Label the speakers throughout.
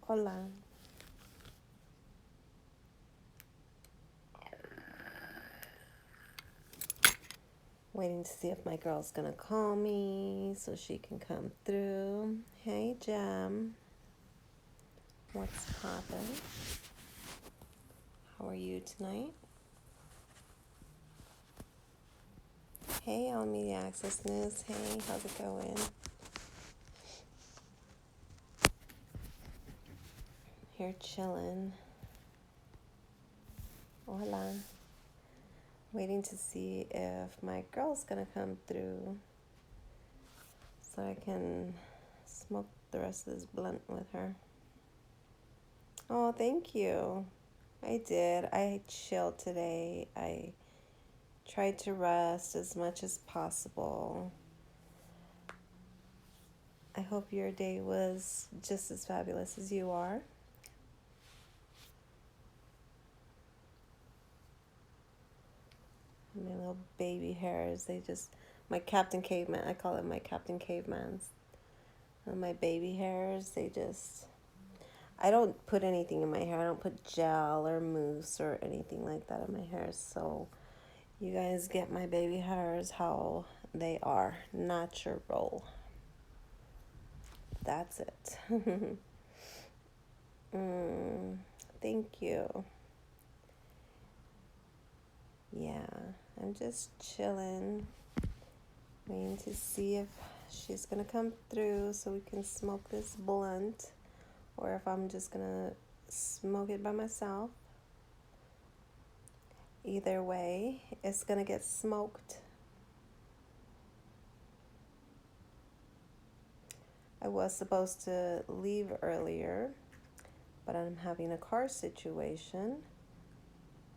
Speaker 1: Hola. Waiting to see if my girl's gonna call me so she can come through. Hey, Jem. What's poppin'? How are you tonight? Hey, All Media Access News. Hey, how's it going? Here chillin'. Hola. Waiting to see if my girl's gonna come through so I can smoke the rest of this blunt with her. Oh, thank you. I did. I chilled today. I tried to rest as much as possible. I hope your day was just as fabulous as you are. My little baby hairs, my Captain Caveman, I call it my Captain Cavemans. And my baby hairs, I don't put anything in my hair. I don't put gel or mousse or anything like that in my hair. So you guys get my baby hairs how they are, natural. That's it. Thank you. Yeah, I'm just chilling, waiting to see if she's gonna come through so we can smoke this blunt, or if I'm just gonna smoke it by myself. Either way, it's gonna get smoked. I was supposed to leave earlier, but I'm having a car situation,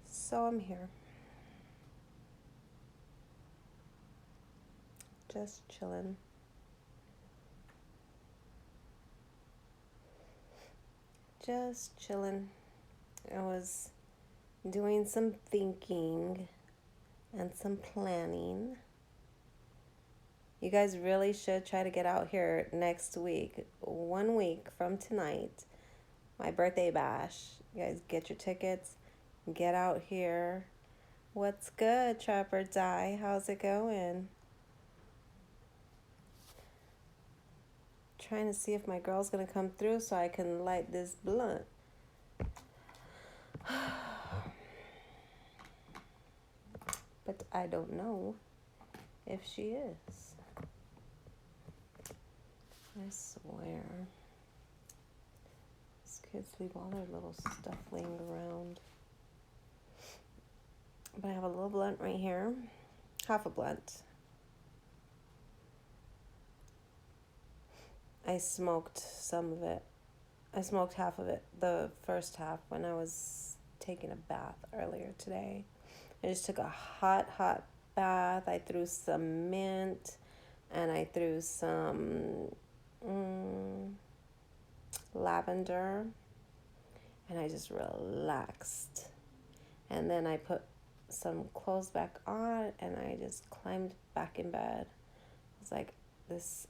Speaker 1: so I'm here. Just chilling. Just chilling. I was doing some thinking and some planning. You guys really should try to get out here next week, 1 week from tonight, my birthday bash. You guys get your tickets, get out here. What's good, Trapper Die? How's it going? Trying to see if my girl's gonna come through so I can light this blunt. But I don't know if she is. I swear. These kids leave all their little stuff laying around. But I have a little blunt right here. Half a blunt. I smoked some of it. I smoked half of it, the first half, when I was taking a bath earlier today. I just took a hot bath. I threw some mint and I threw some lavender, and I just relaxed. And then I put some clothes back on and I just climbed back in bed. I was like,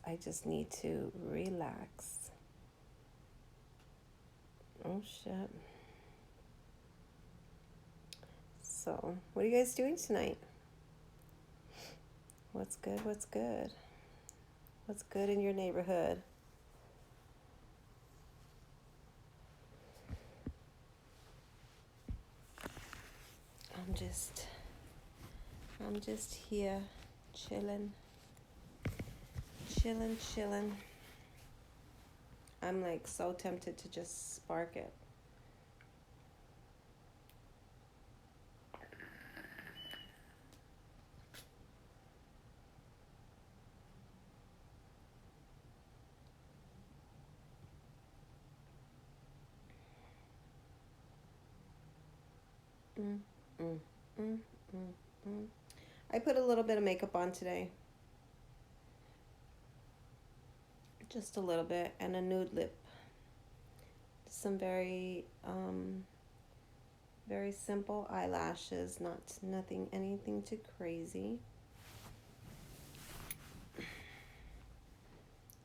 Speaker 1: I just need to relax. Oh shit. So, what are you guys doing tonight? What's good? What's good? What's good in your neighborhood? I'm just here chilling. I'm like so tempted to just spark it. I put a little bit of makeup on today. Just a little bit, and a nude lip. Some very simple eyelashes, anything too crazy.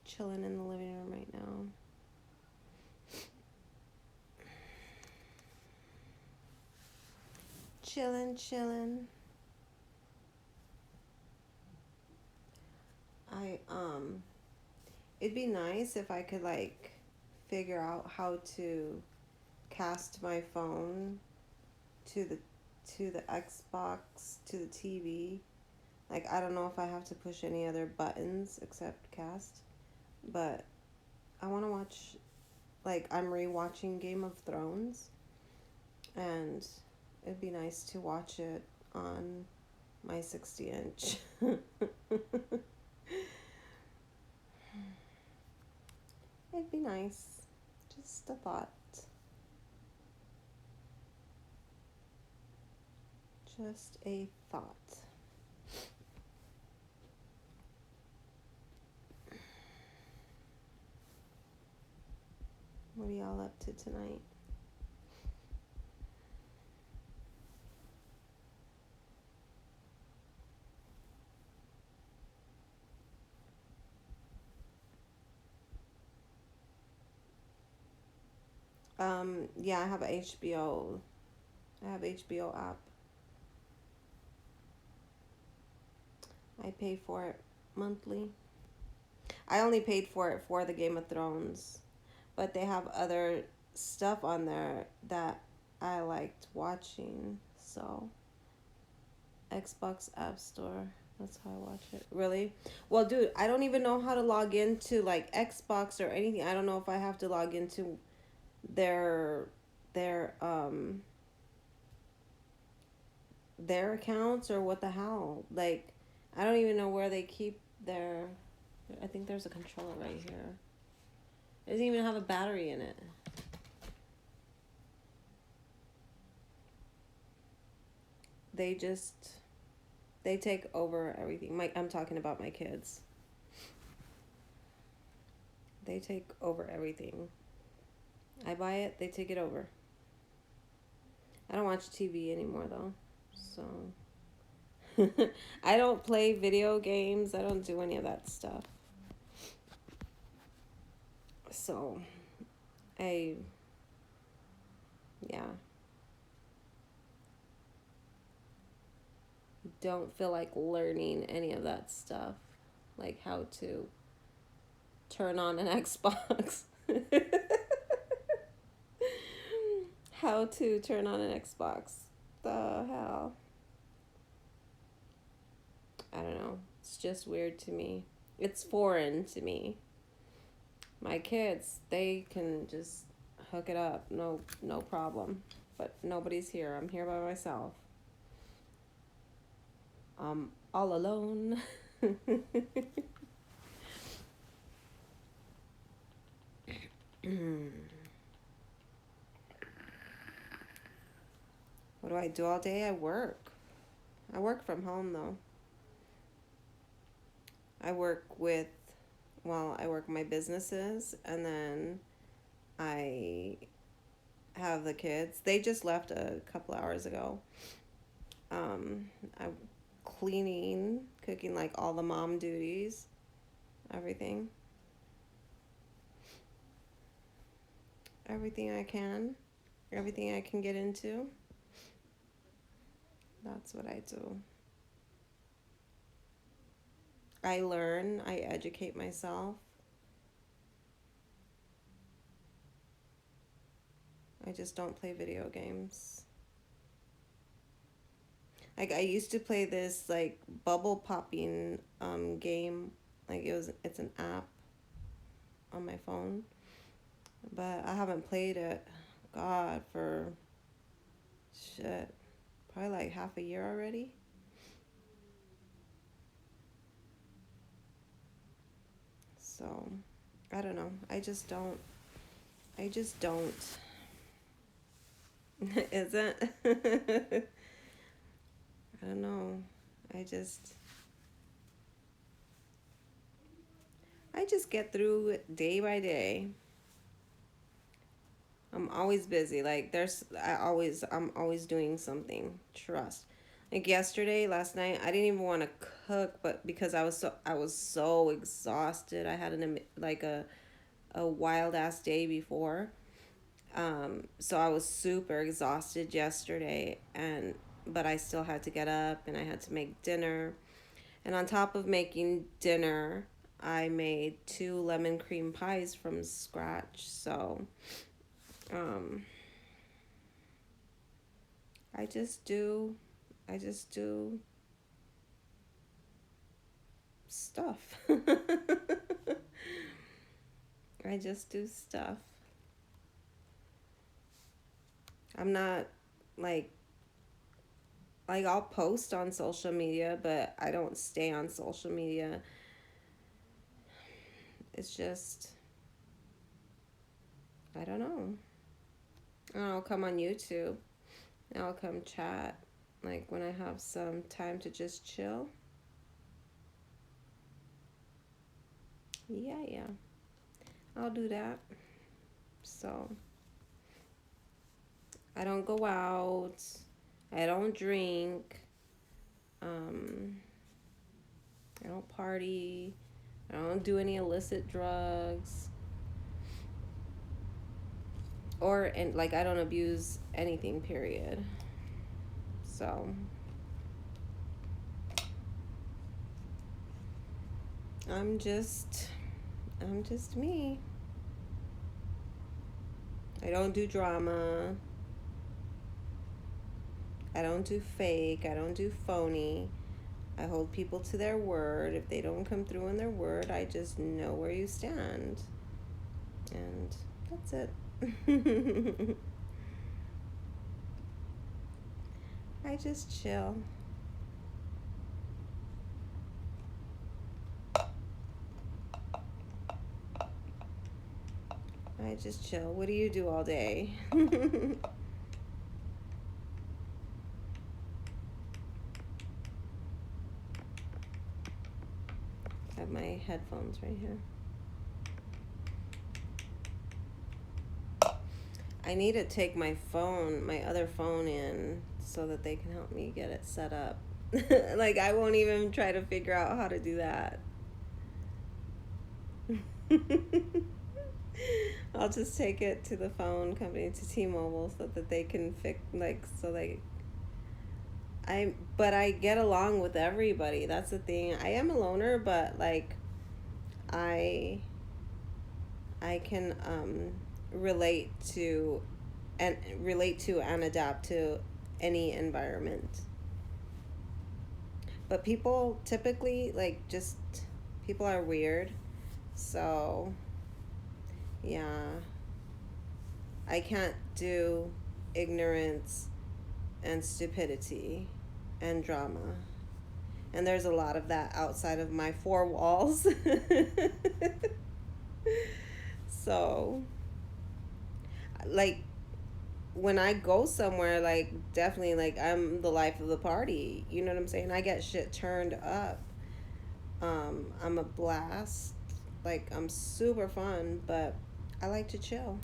Speaker 1: Chilling in the living room right now. chilling. I it'd be nice if I could like figure out how to cast my phone to the Xbox to the TV. Like I don't know if I have to push any other buttons except cast, but I want to watch, like I'm rewatching Game of Thrones, and it'd be nice to watch it on my 60-inch. It'd be nice. Just a thought. Just a thought. What are y'all up to tonight? Yeah, I have HBO. I have HBO app. I pay for it monthly. I only paid for it for the Game of Thrones, but they have other stuff on there that I liked watching. So, Xbox App Store. That's how I watch it. Really? Well, dude, I don't even know how to log into like Xbox or anything. I don't know if I have to log into their their um their accounts or what the hell. Like I don't even know where they keep their, I think there's a controller right here. It doesn't even have a battery in it. They take over everything. I'm talking about my kids. They take over everything. I buy it, they take it over. I don't watch TV anymore though. So I don't play video games. I don't do any of that stuff. So I yeah, don't feel like learning any of that stuff. Like how to turn on an Xbox. How to turn on an Xbox. The hell? I don't know. It's just weird to me. It's foreign to me. My kids, they can just hook it up. No problem. But nobody's here. I'm here by myself. I'm all alone. What do I do all day? I work. I work from home though. I work with, well, I work my businesses, and then I have the kids. They just left a couple hours ago. I'm cleaning, cooking, like all the mom duties, everything. Everything I can. Everything I can get into. That's what I do. I learn, I educate myself. I just don't play video games. Like I used to play this like bubble popping game. Like it's an app on my phone. But I haven't played it, God, for shit, probably like half a year already. So, I don't know. I just don't. Isn't? I don't know. I just get through it day by day. I'm always busy. Like I'm always doing something. Trust. Like yesterday, last night, I didn't even want to cook, but because I was so exhausted. I had a wild ass day before. So I was super exhausted yesterday, and but I still had to get up and I had to make dinner. And on top of making dinner, I made 2 lemon cream pies from scratch. So, um, I just do, I just do stuff. I just do stuff. I'm not like I'll post on social media, but I don't stay on social media. It's just I don't know. I'll come on YouTube. I'll come chat. Like when I have some time to just chill. Yeah, yeah. I'll do that. So I don't go out. I don't drink. Um, I don't party. I don't do any illicit drugs. And like I don't abuse anything, period. So I'm just I'm just me. I don't do drama. I don't do fake. I don't do phony. I hold people to their word. If they don't come through on their word, I just know where you stand. And that's it. I just chill. I just chill. What do you do all day? I have my headphones right here. I need to take my other phone in so that they can help me get it set up. Like, I won't even try to figure out how to do that. I'll just take it to the phone company, to T-Mobile, so that they can fix, like, so they but I get along with everybody. That's the thing. I am a loner, but like I I can relate to and adapt to any environment. But people typically like just people are weird. So, yeah, I can't do ignorance and stupidity and drama. And there's a lot of that outside of my four walls. So, like, when I go somewhere, like, definitely, like, I'm the life of the party. You know what I'm saying? I get shit turned up. I'm a blast. Like, I'm super fun, but I like to chill.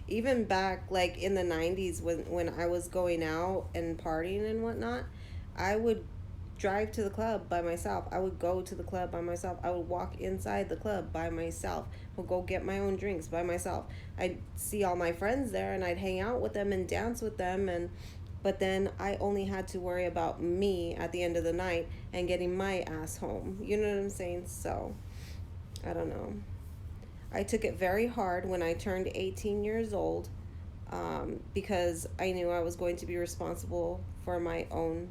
Speaker 1: Even back, like, in the 90s, when I was going out and partying and whatnot, I would drive to the club by myself. I would go to the club by myself. I would walk inside the club by myself. I would go get my own drinks by myself. I'd see all my friends there and I'd hang out with them and dance with them, and but then I only had to worry about me at the end of the night and getting my ass home. You know what I'm saying? So, I don't know. I took it very hard when I turned 18 years old, because I knew I was going to be responsible for my own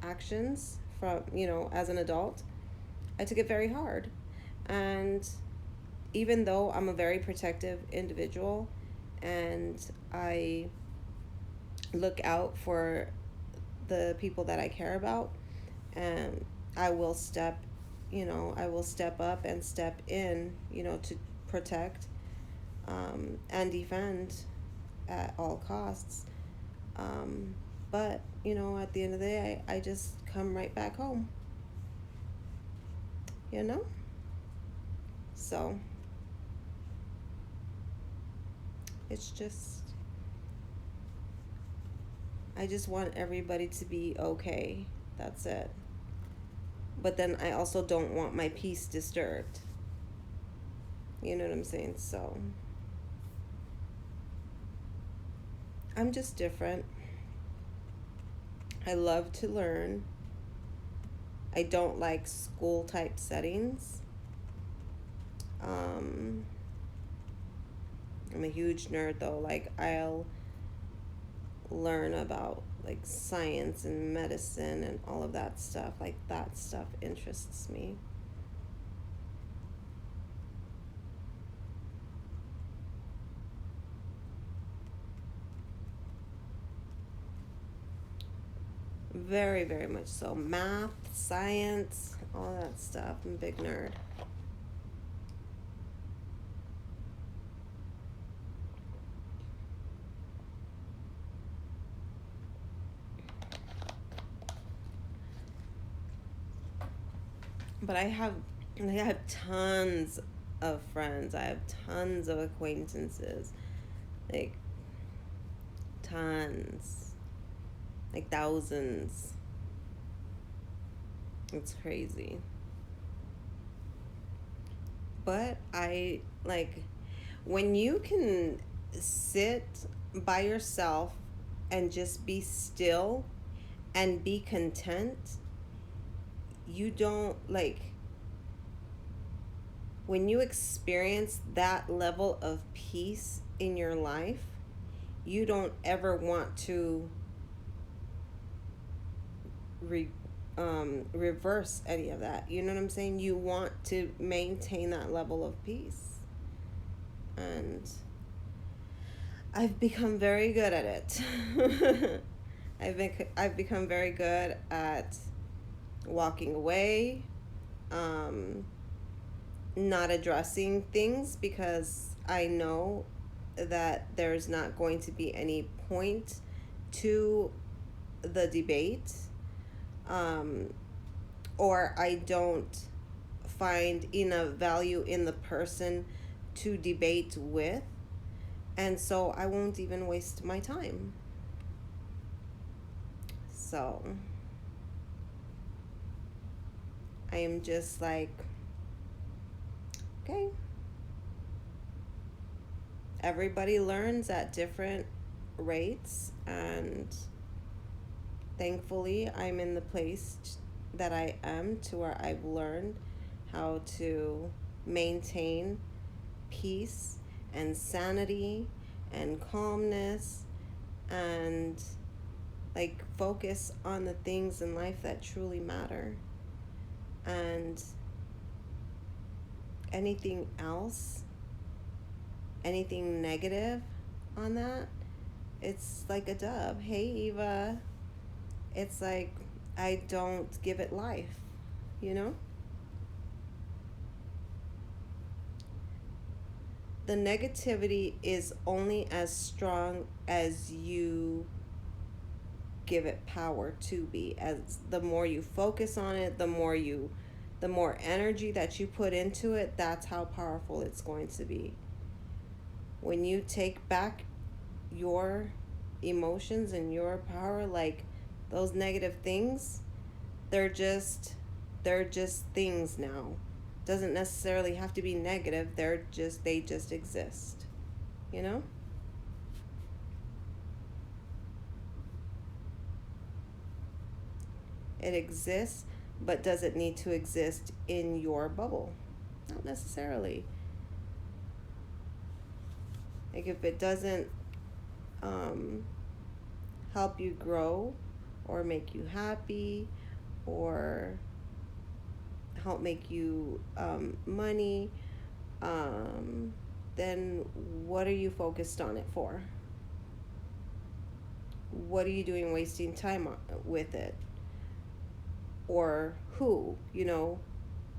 Speaker 1: actions from, as an adult. I took it very hard. And even though I'm a very protective individual and I look out for the people that I care about, and I will I will step up and step in, to protect, and defend at all costs. But, at the end of the day, I just come right back home, you know? So, it's just, I just want everybody to be okay. That's it. But then I also don't want my peace disturbed. You know what I'm saying? So, I'm just different. I love to learn. I don't like school type settings. I'm a huge nerd though. Like, I'll learn about like science and medicine and all of that stuff. Like, that stuff interests me. Very, very much so. Math, science, all that stuff. I'm a big nerd. But I have tons of friends. I have tons of acquaintances. Like, tons. Like, thousands. It's crazy. But I like when you can sit by yourself and just be still and be content. You don't like when you experience that level of peace in your life, you don't ever want to reverse any of that. You know what I'm saying? You want to maintain that level of peace. And I've become very good at it. I've become very good at walking away, not addressing things because I know that there's not going to be any point to the debate, or I don't find enough value in the person to debate with, and so I won't even waste my time. So I am just like, okay, everybody learns at different rates, and thankfully I'm in the place that I am to where I've learned how to maintain peace and sanity and calmness and like focus on the things in life that truly matter. And anything else, anything negative on that, it's like a dub. Hey, Eva. It's like I don't give it life, you know? The negativity is only as strong as you give it power to be. As the more you focus on it, the more energy that you put into it, that's how powerful it's going to be. When you take back your emotions and your power, like those negative things, they're just things now. Doesn't necessarily have to be negative. They just exist. You know? It exists, but does it need to exist in your bubble? Not necessarily. Like, if it doesn't help you grow or make you happy or help make you money, then what are you focused on it for? What are you doing wasting time with it? Or who,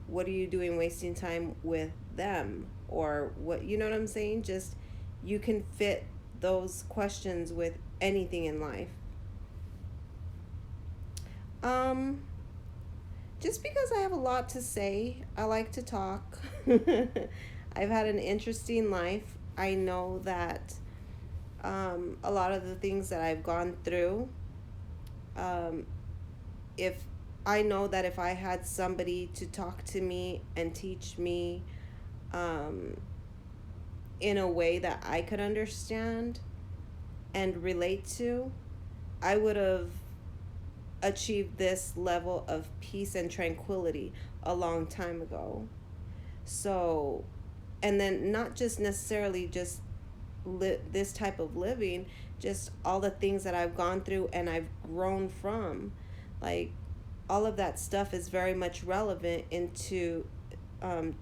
Speaker 1: what are you doing wasting time with them? Or what, you know what I'm saying? Just, you can fit those questions with anything in life. Just because I have a lot to say, I like to talk. I've had an interesting life. I know that a lot of the things that I've gone through, if I know that if I had somebody to talk to me and teach me in a way that I could understand and relate to, I would have achieved this level of peace and tranquility a long time ago. So, and then not just necessarily just this type of living, just all the things that I've gone through and I've grown from. Like, all of that stuff is very much relevant into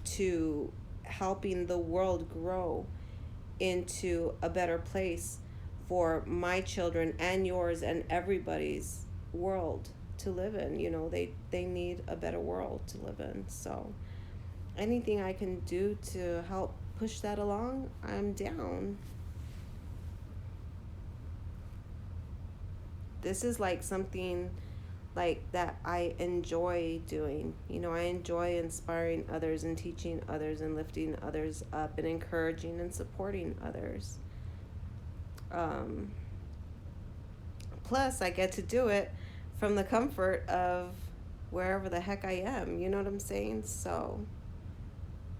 Speaker 1: to helping the world grow into a better place for my children and yours and everybody's world to live in. You know, they need a better world to live in. So anything I can do to help push that along, I'm down. This is like something like that I enjoy doing. You know, I enjoy inspiring others and teaching others and lifting others up and encouraging and supporting others. Um, Plus, I get to do it from the comfort of wherever the heck I am. You know what I'm saying? So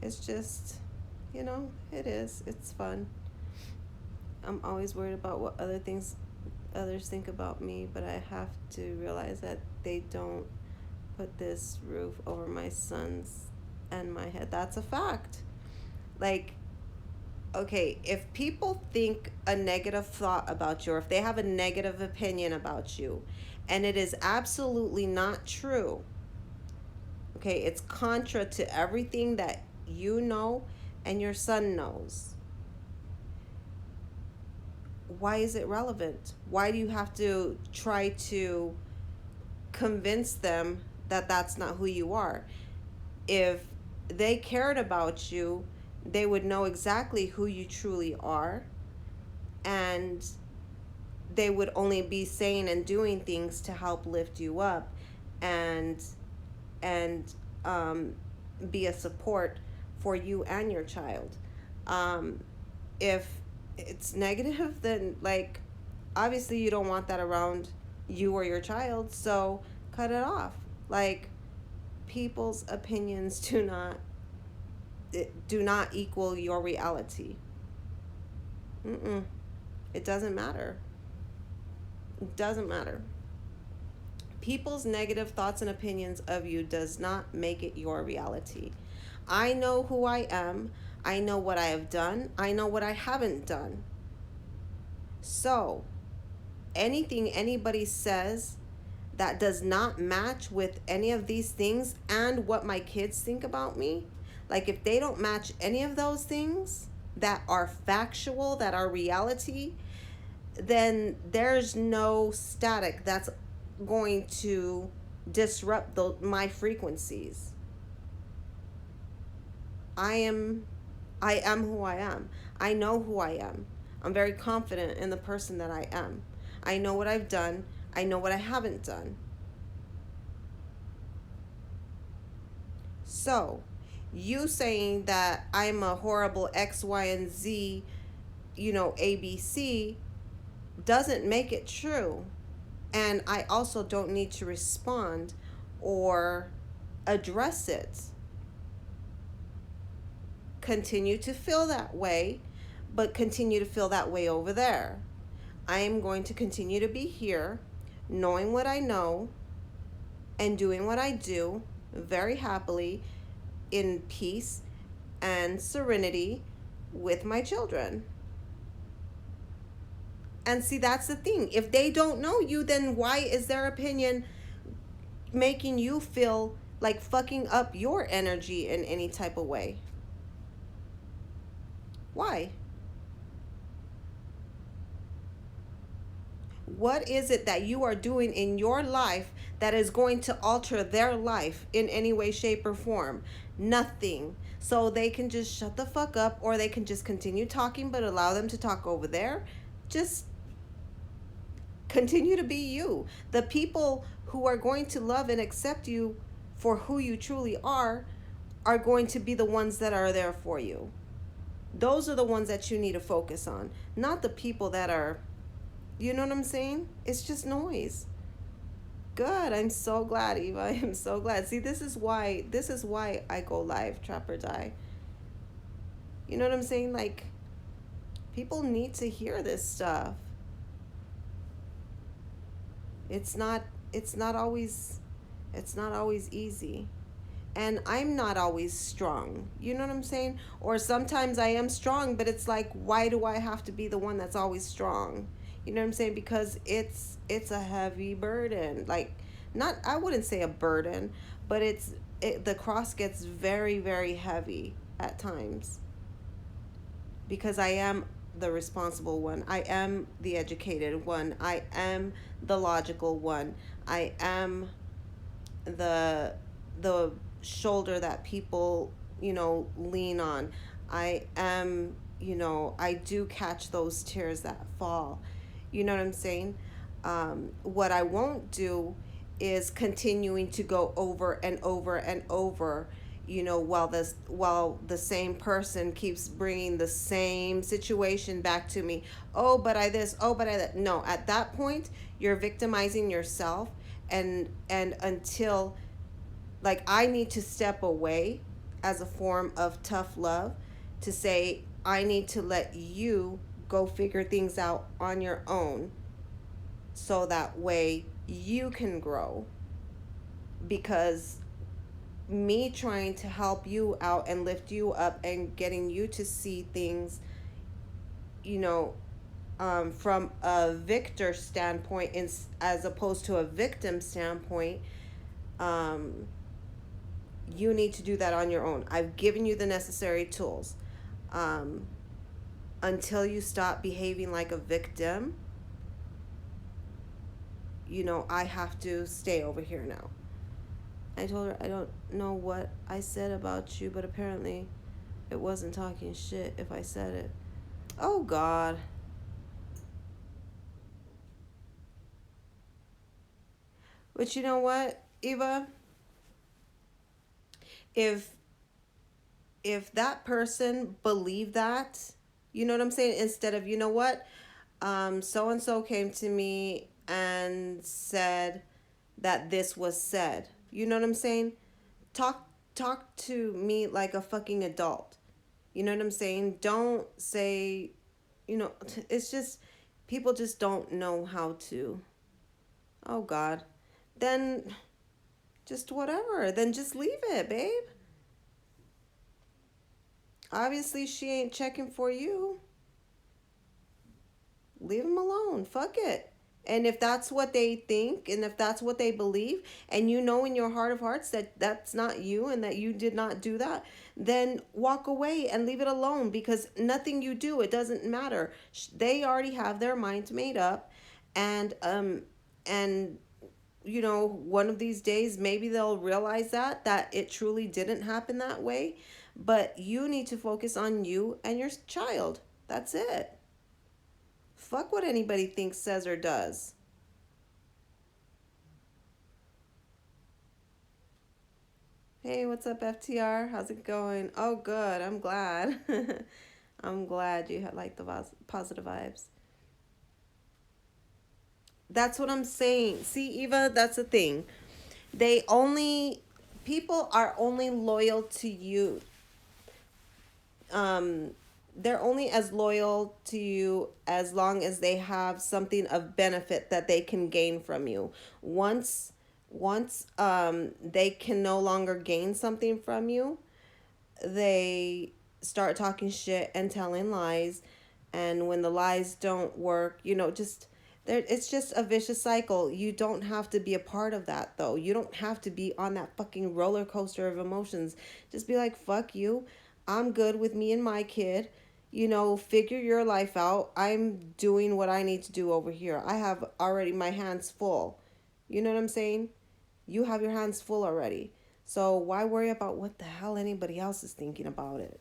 Speaker 1: it's just, you know, it is. It's fun. I'm always worried about what others think about me, but I have to realize that they don't put this roof over my sons and my head. That's a fact. Like, okay, if people think a negative thought about you, or if they have a negative opinion about you, and it is absolutely not true, okay, it's contra to everything that you know and your son knows, why is it relevant? Why do you have to try to convince them that that's not who you are? If they cared about you, they would know exactly who you truly are, and they would only be saying and doing things to help lift you up and and be a support for you and your child. If it's negative, then like obviously you don't want that around you or your child, so cut it off. Like, people's opinions do not equal your reality. Mm-mm. It doesn't matter. It doesn't matter. People's negative thoughts and opinions of you does not make it your reality. I know who I am. I know what I have done. I know what I haven't done. So, anything anybody says that does not match with any of these things and what my kids think about me, like if they don't match any of those things that are factual, that are reality, then there's no static that's going to disrupt my frequencies. I am who I am. I know who I am. I'm very confident in the person that I am. I know what I've done. I know what I haven't done. So, you saying that I'm a horrible X, Y, and Z, you know, ABC, doesn't make it true. And I also don't need to respond or address it. Continue to feel that way, but continue to feel that way over there. I am going to continue to be here, knowing what I know and doing what I do very happily, in peace and serenity with my children. And see, that's the thing. If they don't know you, then why is their opinion making you feel like fucking up your energy in any type of way? Why? What is it that you are doing in your life that is going to alter their life in any way, shape, or form? Nothing. So they can just shut the fuck up, or they can just continue talking, but allow them to talk over there. Just continue to be you. The people who are going to love and accept you for who you truly are going to be the ones that are there for you. Those are the ones that you need to focus on, not the people that are, you know what I'm saying? It's just noise. Good. I'm so glad, Eva. I am so glad. See, this is why I go live, Trap or Die. You know what I'm saying? Like, people need to hear this stuff. It's not it's not always it's not always easy. And I'm not always strong. You know what I'm saying? Or sometimes I am strong, but it's like, why do I have to be the one that's always strong? You know what I'm saying? Because it's a heavy burden. Like, not, I wouldn't say a burden, but the cross gets very, very heavy at times because I am the responsible one. I am the educated one. I am the logical one. I am the the shoulder that people, lean on. I am, I do catch those tears that fall. You know what I'm saying? What I won't do is continuing to go over and over and over, while the same person keeps bringing the same situation back to me. Oh, but I this, oh, but I that. No, at that point you're victimizing yourself. And until, like, I need to step away as a form of tough love, to say I need to let you go figure things out on your own, so that way you can grow. Because me trying to help you out and lift you up and getting you to see things, you know from a victor standpoint, as opposed to a victim standpoint, um, you need to do that on your own. I've given you the necessary tools. Um, until you stop behaving like a victim, I have to stay over here now. I told her I don't know what I said about you, but apparently it wasn't talking shit if I said it. Oh, God. But you know what, Eva? If that person believed that, you know what I'm saying? Instead of, what? So and so came to me and said that this was said. You know what I'm saying? Talk to me like a fucking adult. You know what I'm saying? Don't say, it's just, people just don't know how to. Oh, God. Then just whatever. Then just leave it, babe. Obviously, she ain't checking for you. Leave them alone. Fuck it. And if that's what they think and if that's what they believe, and you know in your heart of hearts that that's not you and that you did not do that, then walk away and leave it alone, because nothing you do, it doesn't matter. They already have their minds made up. And one of these days maybe they'll realize that it truly didn't happen that way. But you need to focus on you and your child. That's it. Fuck what anybody thinks, says, or does. Hey, what's up, FTR? How's it going? Oh, good. I'm glad. I'm glad you had like the positive vibes. That's what I'm saying. See, Eva, that's the thing. They only, people are only loyal to you. Um, they're only as loyal to you as long as they have something of benefit that they can gain from you. Once they can no longer gain something from you, they start talking shit and telling lies. And when the lies don't work, just there, it's just a vicious cycle. You don't have to be a part of that, though. You don't have to be on that fucking roller coaster of emotions. Just be like, fuck you. I'm good with me and my kid. Figure your life out. I'm doing what I need to do over here. I have already my hands full. You know what I'm saying? You have your hands full already. So why worry about what the hell anybody else is thinking about it?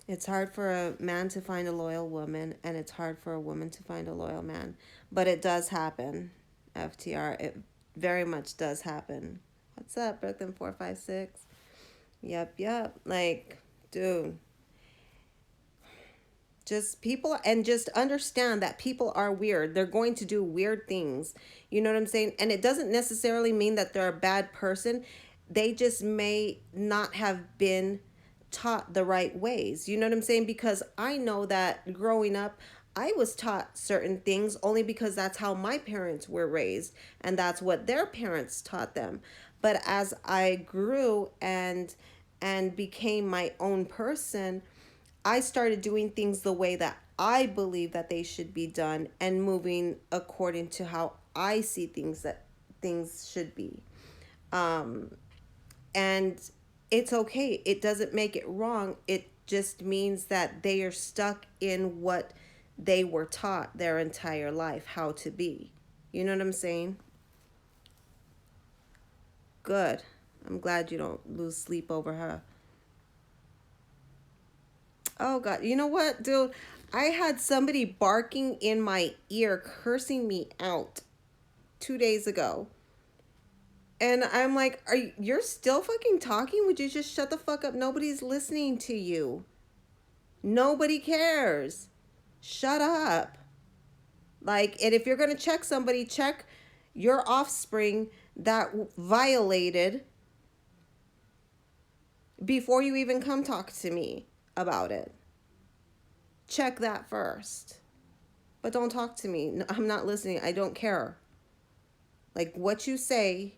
Speaker 1: It's hard for a man to find a loyal woman, and it's hard for a woman to find a loyal man. But it does happen, FTR. It very much does happen. What's up, Brooklyn456? Yep, yep. Like, dude, just people, and just understand that people are weird. They're going to do weird things. You know what I'm saying? And it doesn't necessarily mean that they're a bad person. They just may not have been taught the right ways. You know what I'm saying? Because I know that growing up, I was taught certain things only because that's how my parents were raised and that's what their parents taught them. But as I grew and became my own person, I started doing things the way that I believe that they should be done and moving according to how I see things that things should be. Um, and it's okay. It doesn't make it wrong. It just means that they are stuck in what they were taught their entire life how to be. You know what I'm saying? Good. I'm glad you don't lose sleep over her. Oh God. You know what, dude? I had somebody barking in my ear, cursing me out 2 days ago. And I'm like, you're still fucking talking? Would you just shut the fuck up? Nobody's listening to you. Nobody cares. Shut up. Like, and if you're going to check somebody, check your offspring that violated before you even come talk to me about it. Check that first. But don't talk to me. I'm not listening. I don't care. Like, what you say,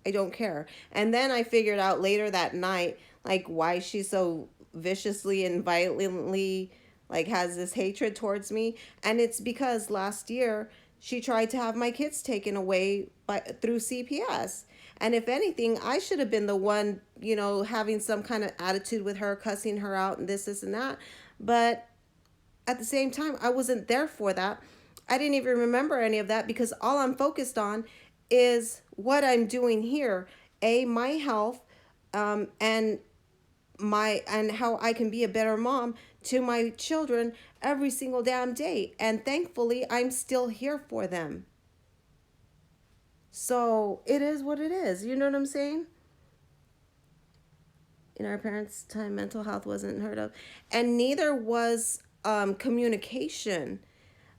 Speaker 1: I don't care. And then I figured out later that night, like, why she's so viciously and violently, like, has this hatred towards me. And it's because last year she tried to have my kids taken away through CPS. And if anything, I should have been the one, having some kind of attitude with her, cussing her out and this and that. But at the same time, I wasn't there for that. I didn't even remember any of that because all I'm focused on is what I'm doing here. My health, and how I can be a better mom to my children every single damn day. And thankfully, I'm still here for them. So it is what it is. You know what I'm saying? In our parents' time, mental health wasn't heard of, and neither was communication.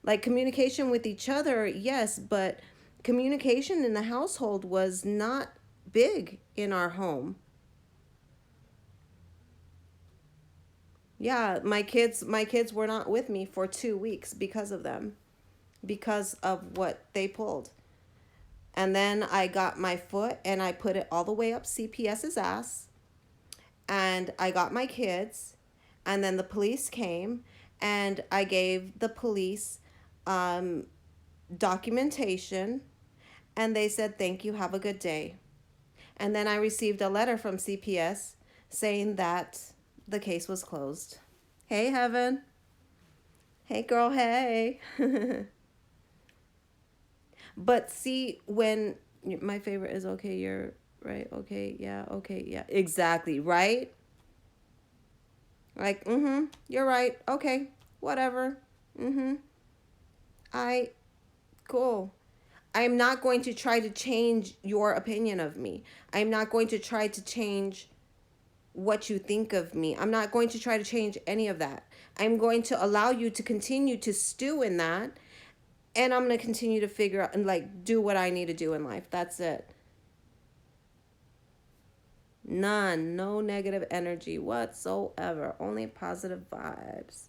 Speaker 1: Like communication with each other, yes, but communication in the household was not big in our home. Yeah, my kids were not with me for 2 weeks because of them, because of what they pulled. And then I got my foot and I put it all the way up CPS's ass, and I got my kids, and then the police came, and I gave the police documentation, and they said, thank you, have a good day. And then I received a letter from CPS saying that the case was closed. Hey, Heaven. Hey, girl, hey. But see, when my favorite is okay, you're right, okay, yeah, exactly, right? Like, you're right, okay, whatever, I, cool. I'm not going to try to change your opinion of me. I'm not going to try to change what you think of me. I'm not going to try to change any of that. I'm going to allow you to continue to stew in that, and I'm going to continue to figure out and like do what I need to do in life. That's it. None, no negative energy whatsoever, only positive vibes.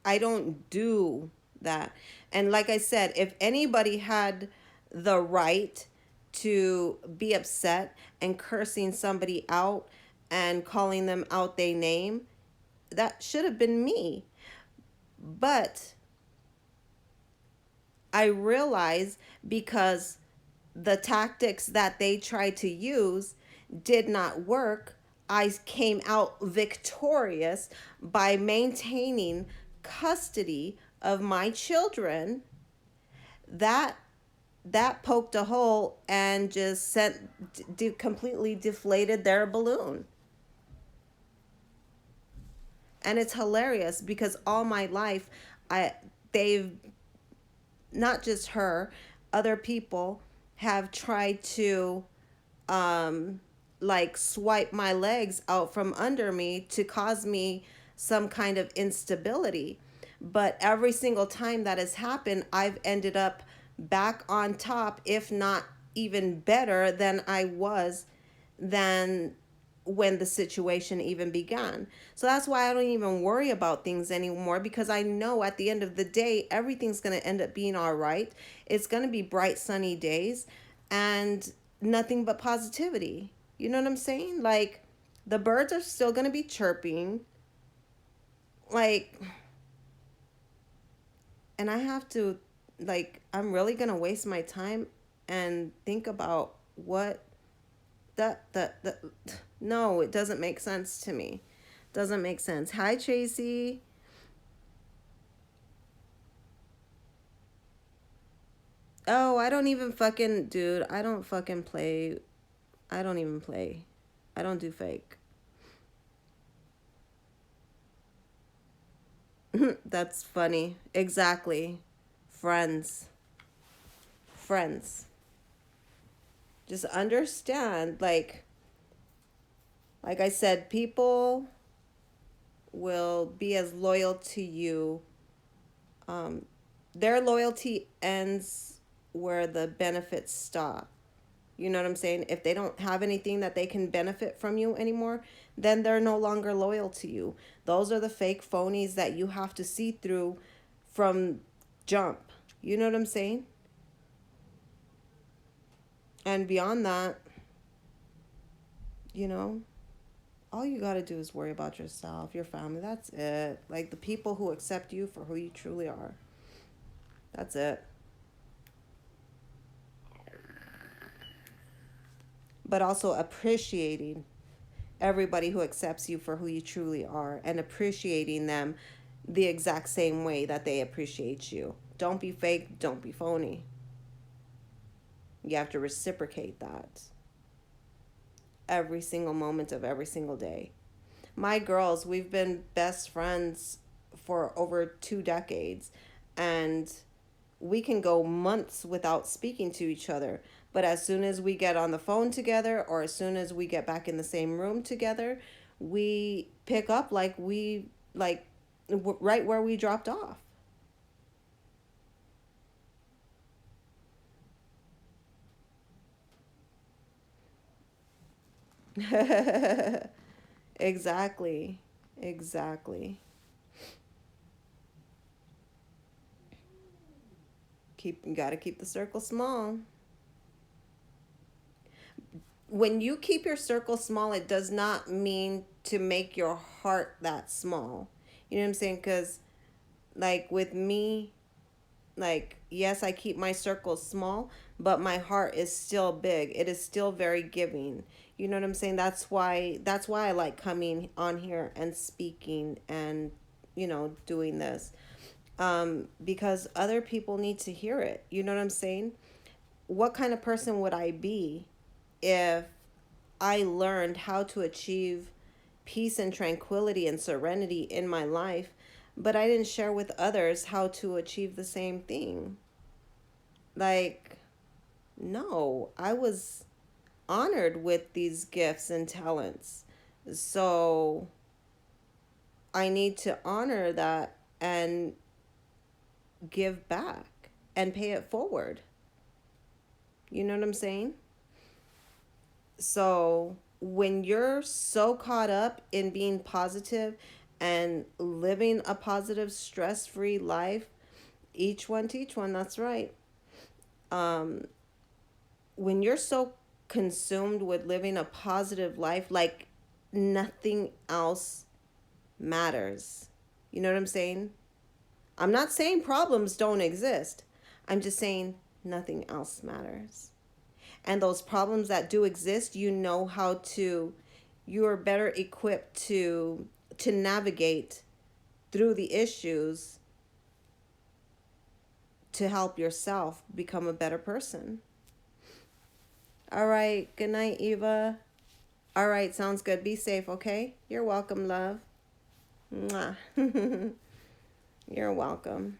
Speaker 1: I don't do that. And like I said, if anybody had the right to be upset and cursing somebody out and calling them out their name, that should have been me. But I realize because the tactics that they tried to use did not work, I came out victorious by maintaining custody of my children. That poked a hole and just completely deflated their balloon. And it's hilarious because all my life they've, not just her, other people have tried to like swipe my legs out from under me to cause me some kind of instability. But every single time that has happened, I've ended up back on top, if not even better than I was than when the situation even began. So that's why I don't even worry about things anymore, because I know at the end of the day, everything's going to end up being all right. It's going to be bright, sunny days and nothing but positivity. You know what I'm saying? Like, the birds are still going to be chirping. Like, and I have to, like, I'm really going to waste my time and think about what that no, it doesn't make sense to me. Doesn't make sense. Hi, Tracy. Oh, I don't even fucking, dude, I don't fucking play. I don't even play. I don't do fake. That's funny. Exactly. Friends. Friends. Just understand, like I said, people will be as loyal to you. Um, their loyalty ends where the benefits stop. You know what I'm saying? If they don't have anything that they can benefit from you anymore, then they're no longer loyal to you. Those are the fake phonies that you have to see through from jump. You know what I'm saying? And beyond that, you know, all you got to do is worry about yourself, your family. That's it. Like, the people who accept you for who you truly are. That's it. But also appreciating everybody who accepts you for who you truly are, and appreciating them the exact same way that they appreciate you. Don't be fake, don't be phony. You have to reciprocate that every single moment of every single day. My girls, we've been best friends for over 2 decades, and we can go months without speaking to each other. But as soon as we get on the phone together, or as soon as we get back in the same room together, we pick up right where we dropped off. Exactly. Exactly. You got to keep the circle small. When you keep your circle small, it does not mean to make your heart that small. You know what I'm saying? Because, like, with me, like, yes, I keep my circle small, but my heart is still big. It is still very giving. You know what I'm saying? That's why I like coming on here and speaking and, doing this. Because other people need to hear it. You know what I'm saying? What kind of person would I be if I learned how to achieve peace and tranquility and serenity in my life, but I didn't share with others how to achieve the same thing? Like, no, I was honored with these gifts and talents. So I need to honor that and give back and pay it forward. You know what I'm saying? So when you're so caught up in being positive and living a positive, stress free life, each one teach one, that's right. Um, when you're so consumed with living a positive life, like, nothing else matters. You know what I'm saying? I'm not saying problems don't exist. I'm just saying nothing else matters. And those problems that do exist, you are better equipped to navigate through the issues to help yourself become a better person. All right, good night, Eva. All right, sounds good. Be safe, okay? You're welcome, love. Mwah. You're welcome.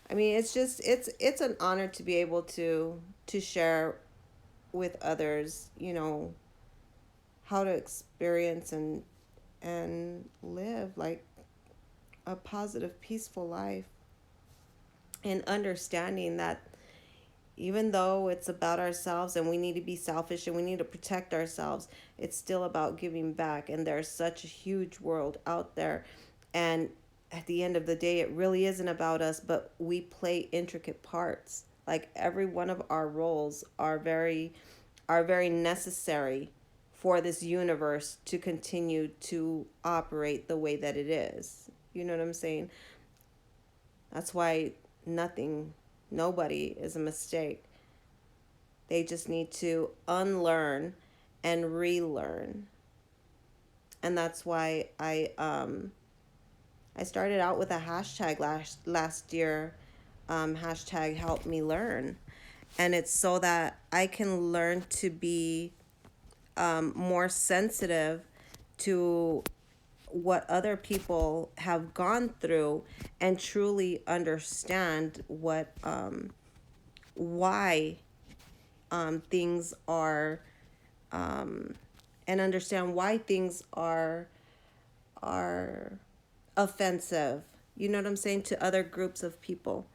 Speaker 1: I mean, it's an honor to be able to share with others, how to experience and live like a positive, peaceful life, and understanding that even though it's about ourselves and we need to be selfish and we need to protect ourselves, it's still about giving back. And there's such a huge world out there. And at the end of the day, it really isn't about us, but we play intricate parts. Like every one of our roles are very necessary for this universe to continue to operate the way that it is. You know what I'm saying? That's why nothing, nobody is a mistake. They just need to unlearn and relearn. And that's why I started out with a hashtag last year, hashtag help me learn. And it's so that I can learn to be more sensitive to what other people have gone through and truly understand what why things are and understand why things are offensive. You know what I'm saying, to other groups of people.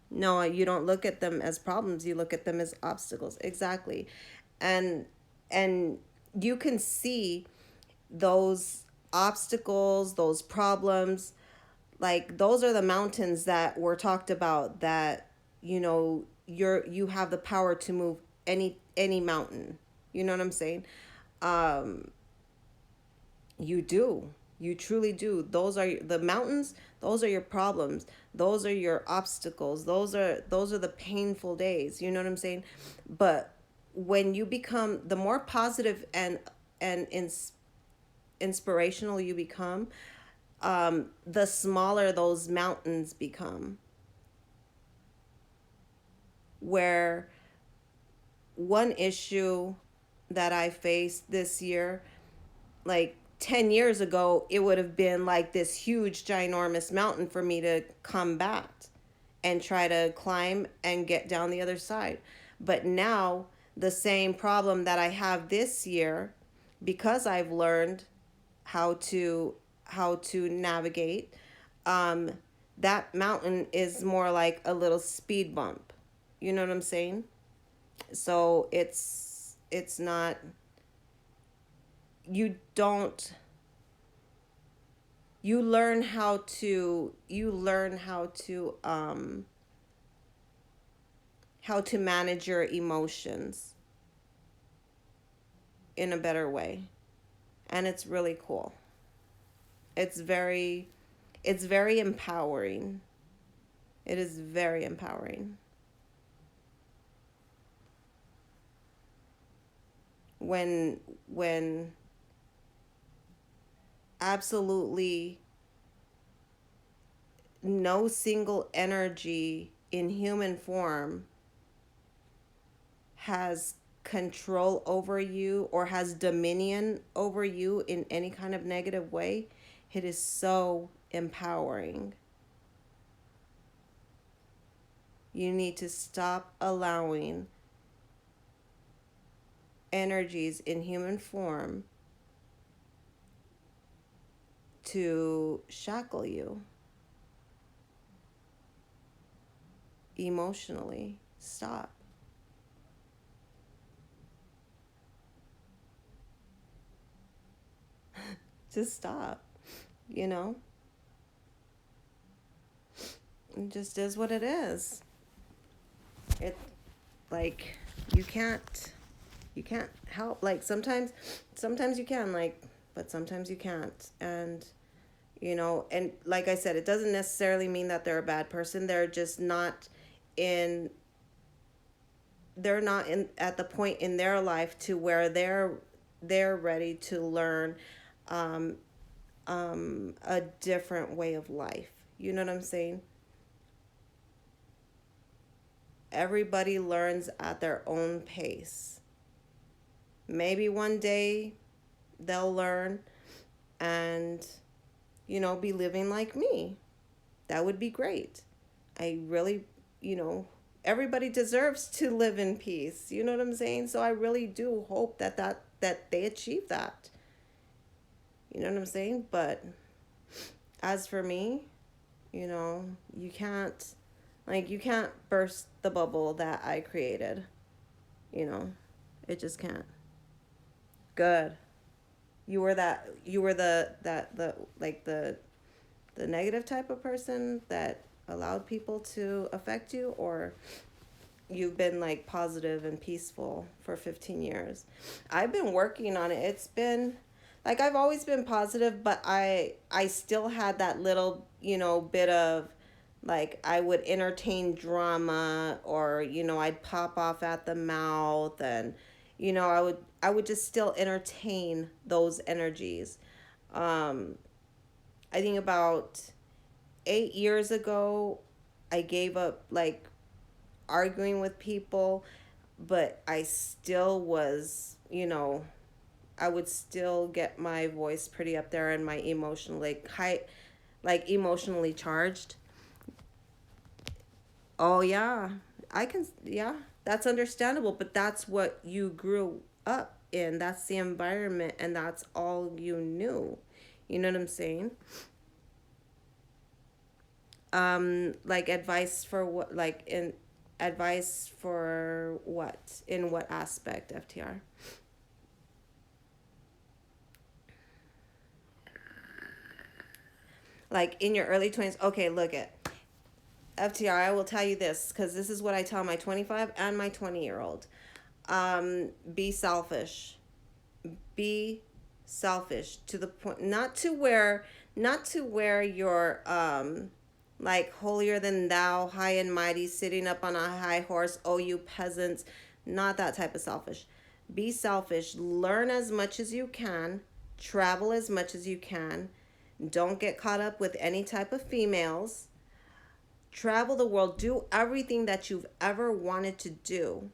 Speaker 1: No, you don't look at them as problems, you look at them as obstacles. Exactly. And and you can see those obstacles, those problems, like those are the mountains that were talked about, that you have the power to move any mountain. You know what I'm saying? Um you do. You truly do. Those are the mountains, those are your problems. Those are your obstacles. Those are the painful days. You know what I'm saying? But when you become, the more positive and inspirational you become, the smaller those mountains become. Where one issue that I faced this year, like 10 years ago, it would have been like this huge, ginormous mountain for me to combat and try to climb and get down the other side. But now, the same problem that I have this year, because I've learned how to navigate, um, that mountain is more like a little speed bump. You know what I'm saying? So it's not, you don't, you learn how to manage your emotions in a better way. And it's really cool. It's very it's very empowering. It is very empowering when when absolutely no single energy in human form has control over you or has dominion over you in any kind of negative way. It is so empowering. You need to stop allowing energies in human form to shackle you emotionally. Stop. Just stop. You know? It just is what it is. It, like, you can't help, like, sometimes you can, like, but sometimes you can't. And and like I said, it doesn't necessarily mean that they're a bad person. They're just not in they're not in at the point in their life to where they're ready to learn um a different way of life. You know what I'm saying? Everybody learns at their own pace. Maybe one day they'll learn and be living like me. That would be great. I really, everybody deserves to live in peace. You know what I'm saying? So I really do hope that they achieve that. You know what I'm saying? But as for me, you can't, Like, you can't burst the bubble that I created. You know, it just can't. Good. You were that. You were the like the negative type of person that allowed people to affect you, or you've been like positive and peaceful for 15 years. I've been working on it. It's been like I've always been positive, but I still had that little, bit of like I would entertain drama, or I'd pop off at the mouth, and I would just still entertain those energies. Um I think about 8 years ago I gave up like arguing with people, but I still was, I would still get my voice pretty up there and my emotional, like high, like emotionally charged. Oh yeah, yeah, that's understandable, but that's what you grew up in. That's the environment, and that's all you knew. You know what I'm saying? Like advice for what, like in advice for what, in what aspect, FTR? Like in your early 20s. Okay, look at FTR. I will tell you this because this is what I tell my 25 and my 20-year-old. Be selfish. Be selfish to the point, not to where you're like holier than thou, high and mighty, sitting up on a high horse, oh you peasants. Not that type of selfish. Be selfish. Learn as much as you can. Travel as much as you can. Don't get caught up with any type of females. Travel the world. Do everything that you've ever wanted to do.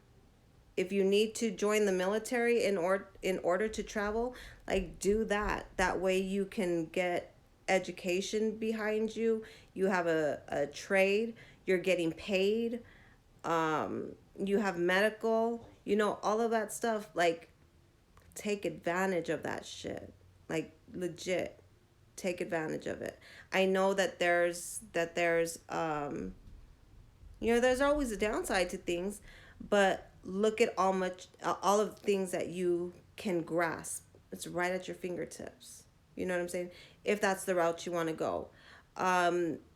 Speaker 1: If you need to join the military in order to travel, like do that. That way you can get education behind you. You have a trade. You're getting paid. You have medical. All of that stuff. Like, take advantage of that shit. Like, legit, take advantage of it. I know that there's always a downside to things, but look at all of the things that you can grasp. It's right at your fingertips. You know what I'm saying? If that's the route you want to go.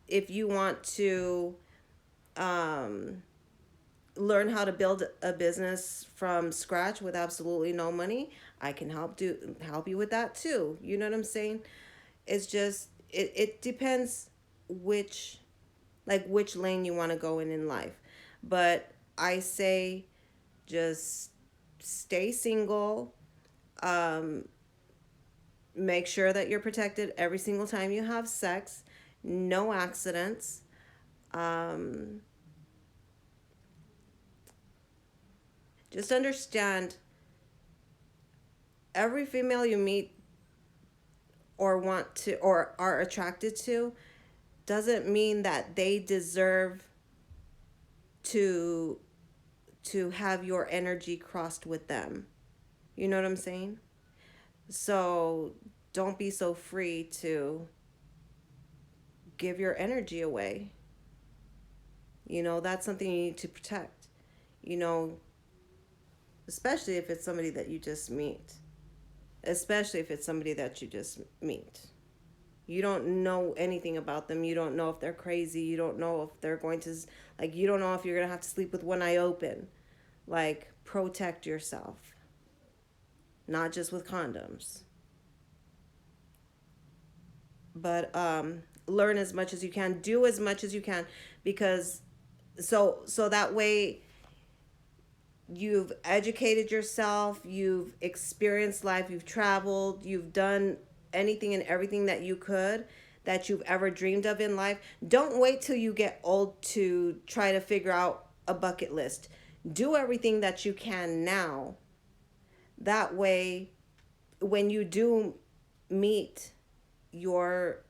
Speaker 1: If you want to um, learn how to build a business from scratch with absolutely no money, I can help you with that too. You know what I'm saying? It's just it depends which which lane you want to go in life. But I say just stay single. Um, Make sure that you're protected every single time you have sex. No accidents. Um, just understand every female you meet or want to or are attracted to doesn't mean that they deserve to have your energy crossed with them. You know what I'm saying? So don't be so free to give your energy away. That's something you need to protect. You know, especially if it's somebody that you just meet. Especially if it's somebody that you just meet. You don't know anything about them. You don't know if they're crazy. You don't know if they're going to, like, you don't know if you're going to have to sleep with one eye open. Like, protect yourself. Not just with condoms. But learn as much as you can. Do as much as you can, because so that way you've educated yourself, you've experienced life, you've traveled, you've done anything and everything that you've ever dreamed of in life. Don't wait till you get old to try to figure out a bucket list. Do everything that you can now. That way, when you do meet your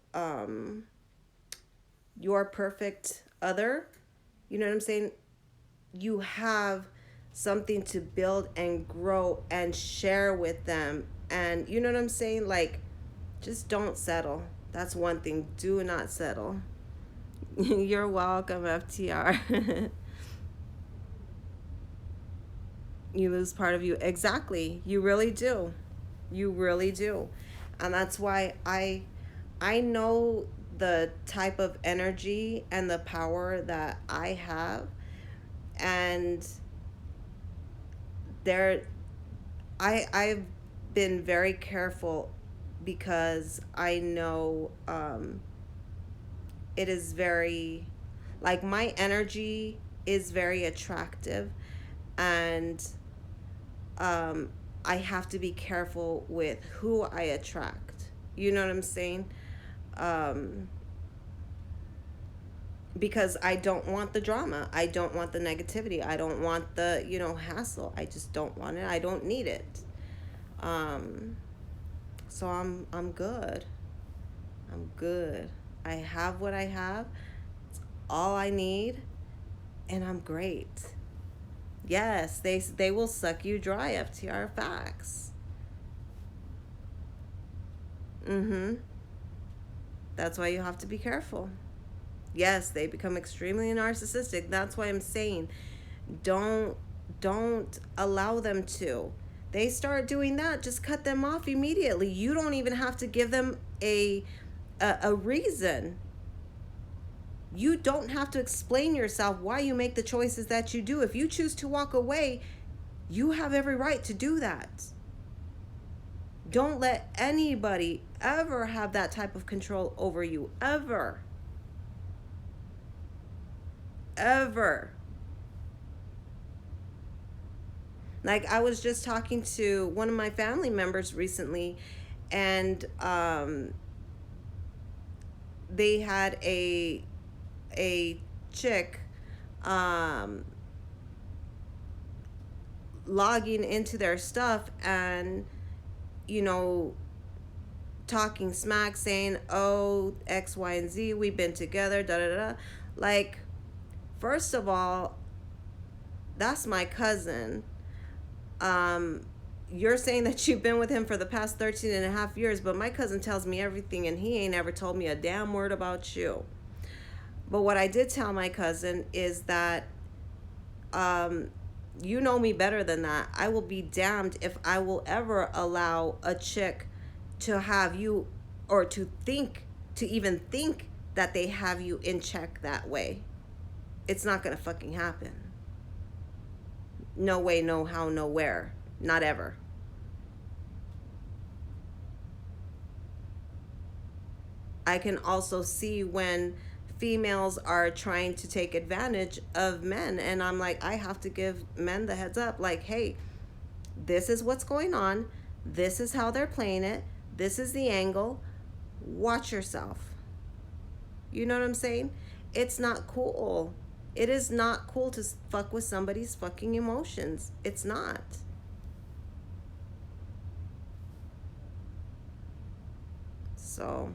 Speaker 1: perfect other, you know what I'm saying? You have something to build and grow and share with them. And you know what I'm saying? Like, just don't settle. That's one thing. Do not settle. You're welcome, FTR. You lose part of you. Exactly. You really do. You really do. And that's why I know the type of energy and the power that I have, and there I've been very careful because I know it is very, like, my energy is very attractive, and um, I have to be careful with who I attract. You know what I'm saying? Um, because I don't want the drama. I don't want the negativity. I don't want the, hassle. I just don't want it. I don't need it. Um, so I'm good. I'm good. I have what I have. It's all I need, and I'm great. Yes, they will suck you dry, FTR facts. Mhm. That's why you have to be careful. Yes, they become extremely narcissistic. That's why I'm saying don't don't allow them to. They start doing that, just cut them off immediately. You don't even have to give them a reason. You don't have to explain yourself why you make the choices that you do. If you choose to walk away, you have every right to do that. Don't let anybody ever have that type of control over you. Ever. Ever. Like, I was just talking to one of my family members recently, and they had a chick um, logging into their stuff and, you know, talking smack, saying, oh, X, Y, and Z, we've been together, da da da. Like, first of all, that's my cousin. Um, you're saying that you've been with him for the past 13 and a half years, but my cousin tells me everything, and he ain't ever told me a damn word about you. But what I did tell my cousin is that um, you know me better than that. I will be damned if I will ever allow a chick to have you, or to even think that they have you in check that way. It's not gonna fucking happen. No way, no how, no where. Not ever. I can also see when females are trying to take advantage of men, and I'm like, I have to give men the heads up, like, hey, this is what's going on, this is how they're playing it, this is the angle, watch yourself. You know what I'm saying? It's not cool. It is not cool to fuck with somebody's fucking emotions. It's not. So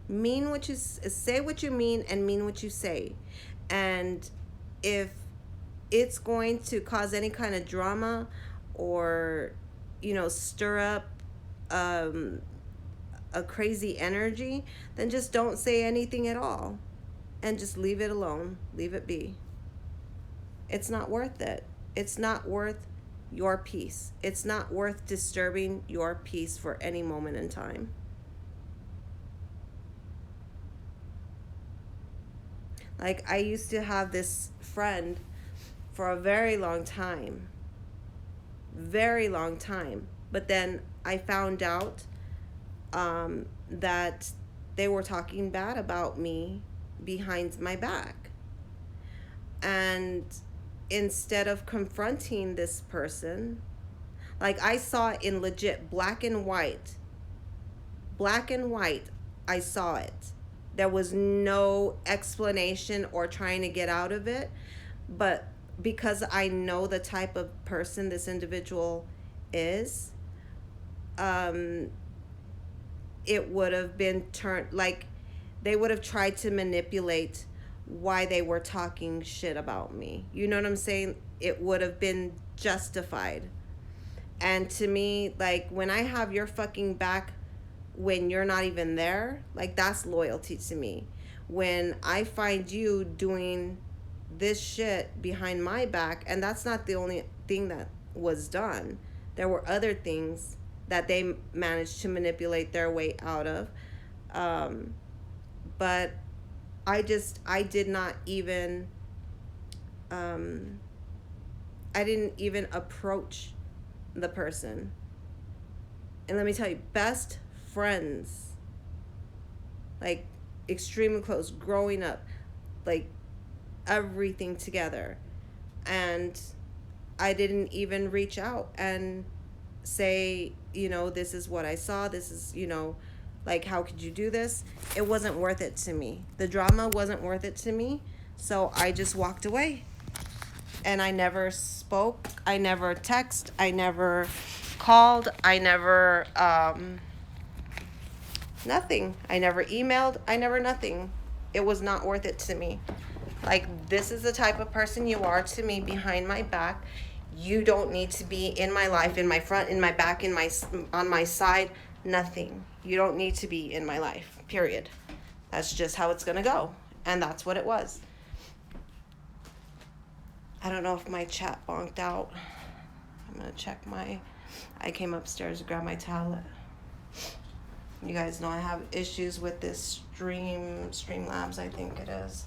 Speaker 1: mean what you say, what you mean, and mean what you say. And if it's going to cause any kind of drama, or stir up um, a crazy energy, then just don't say anything at all, and just leave it alone, leave it be. It's not worth it. It's not worth your peace. It's not worth disturbing your peace for any moment in time. Like, I used to have this friend for a very long time. Very long time. But then I found out that they were talking bad about me behind my back. And instead of confronting this person, like, I saw it in legit black and white. Black and white, I saw it. There was no explanation or trying to get out of it. But because I know the type of person this individual is, it would have been turned, like, they would have tried to manipulate why they were talking shit about me. You know what I'm saying? It would have been justified. And to me, like, when I have your fucking back when you're not even there, like that's loyalty to me. When I find you doing this shit behind my back, and that's not the only thing that was done. There were other things that they managed to manipulate their way out of. Um, but I did not even, um, I didn't even approach the person. And let me tell you, best friends, like extremely close, growing up, like everything together. And I didn't even reach out and say, this is what I saw. This is, like, how could you do this? It wasn't worth it to me. The drama wasn't worth it to me. So I just walked away. And I never spoke. I never texted. I never called. I never, nothing. I never emailed. I never nothing. It was not worth it to me. Like, this is the type of person you are to me behind my back. You don't need to be in my life, in my front, in my back, on my side, nothing. You don't need to be in my life, period. That's just how it's gonna go. And that's what it was. I don't know if my chat bonked out. I'm gonna check I came upstairs to grab my tablet. You guys know I have issues with this Streamlabs, I think it is.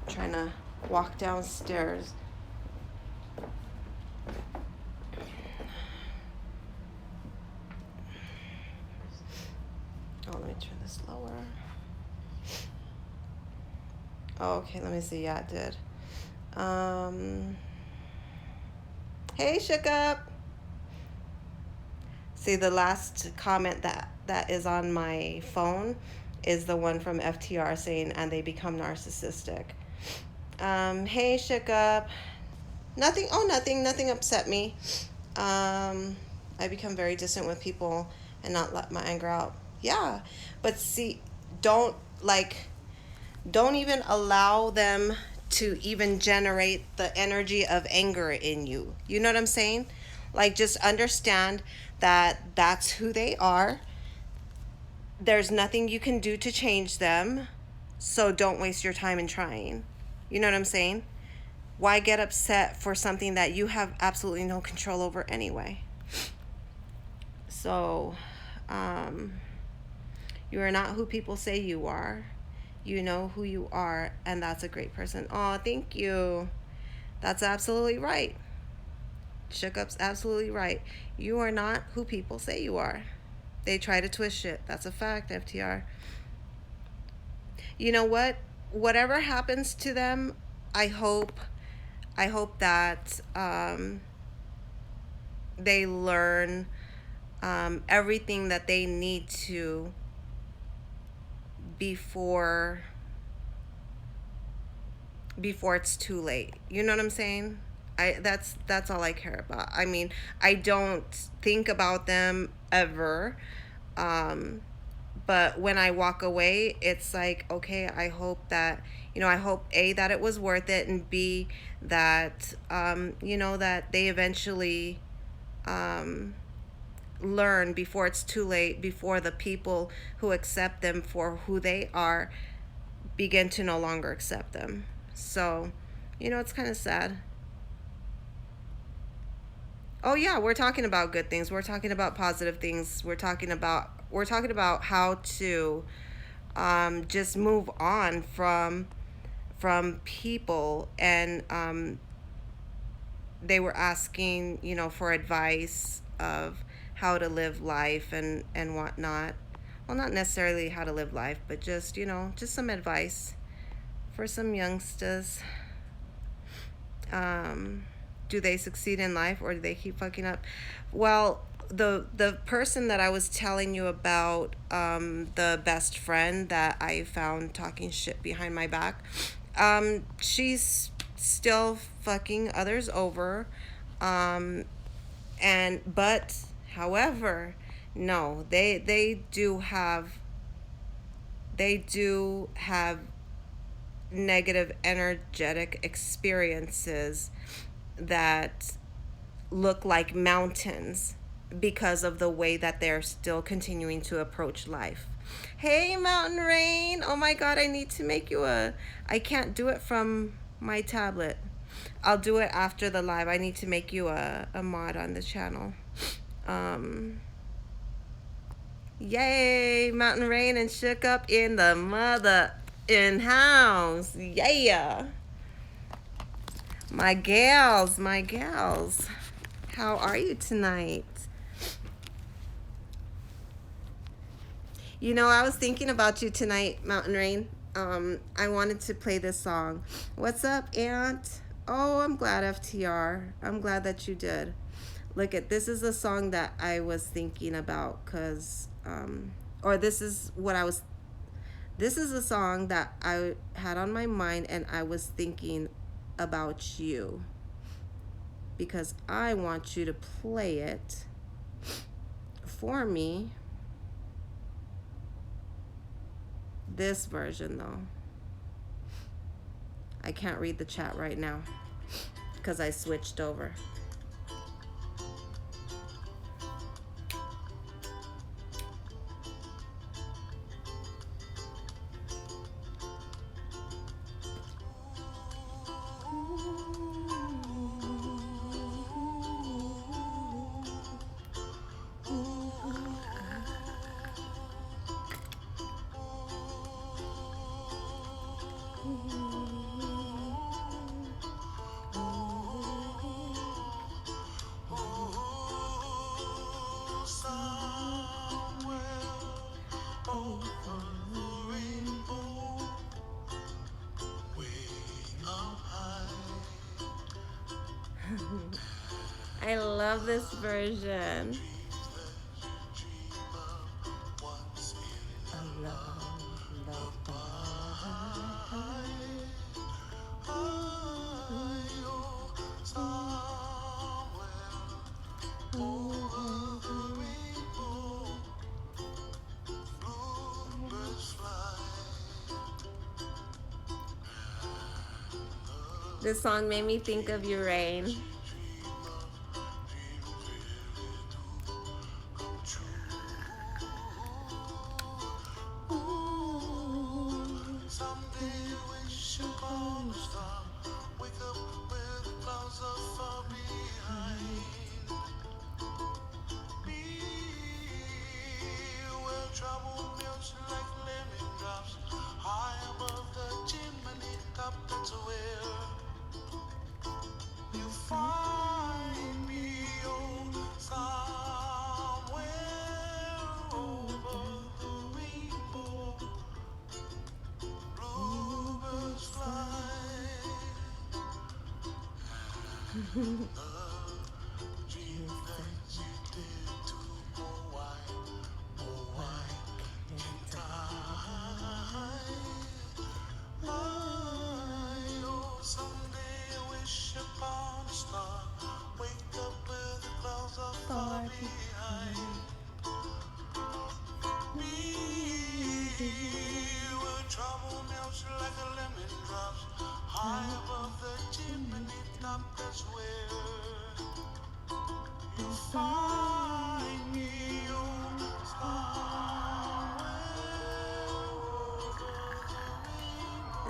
Speaker 1: I'm trying to walk downstairs. Oh, let me turn this lower. Oh, okay, let me see. Yeah, it did. Hey, Shook Up. See, the last comment that is on my phone is the one from FTR saying, and they become narcissistic. Hey, Shook Up. Nothing upset me. I become very distant with people and not let my anger out. Yeah, but see, don't even allow them to even generate the energy of anger in you. You know what I'm saying? Like, just understand that that's who they are. There's nothing you can do to change them. So don't waste your time in trying. You know what I'm saying? Why get upset for something that you have absolutely no control over anyway? So, you are not who people say you are. You know who you are, and that's a great person. Oh, thank you. That's absolutely right. Shook Up's absolutely right. You are not who people say you are. They try to twist shit. That's a fact, FTR. You know what? Whatever happens to them, I hope that they learn everything that they need to before it's too late. You know what I'm saying? That's all I care about. I mean, I don't think about them ever. But when I walk away, it's like, okay, I hope that, I hope A, that it was worth it, and B, that, that they eventually learn before it's too late, before the people who accept them for who they are begin to no longer accept them. So, it's kind of sad. Oh yeah, we're talking about good things. We're talking about positive things. We're talking about how to just move on from people, and they were asking, for advice of how to live life and whatnot. Well, not necessarily how to live life, but just just some advice for some youngsters. Do they succeed in life, or do they keep fucking up? Well, the person that I was telling you about, the best friend that I found talking shit behind my back, she's still fucking others over, but however, no, they do have negative energetic experiences that look like mountains because of the way that they're still continuing to approach life. Hey, Mountain Rain. Oh my God, I need to make you a. I can't do it from my tablet. I'll do it after the live. I need to make you a mod on the channel. Um, Yay, Mountain Rain and Shook Up in the mother in house. Yeah. My gals, my gals. How are you tonight? You know, I was thinking about you tonight, Mountain Rain. I wanted to play this song. What's up, Aunt? Oh, I'm glad, FTR. I'm glad that you did. Look at this is a song that I was thinking about because, or this is what I was. This is a song that I had on my mind, and I was thinking about you because I want you to play it for me. This version, though. I can't read the chat right now because I switched over. I love this version. This song made me think of you, Rain.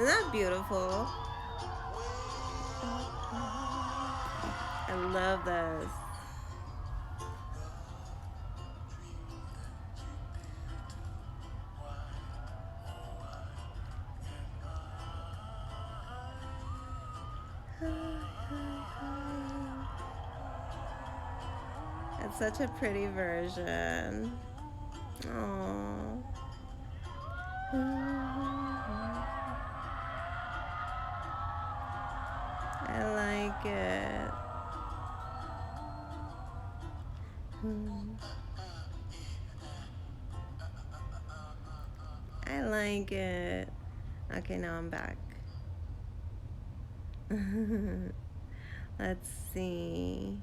Speaker 1: Isn't that beautiful? I love this. It's such a pretty version. Oh. I like it. I like it. Okay, now I'm back. Let's see.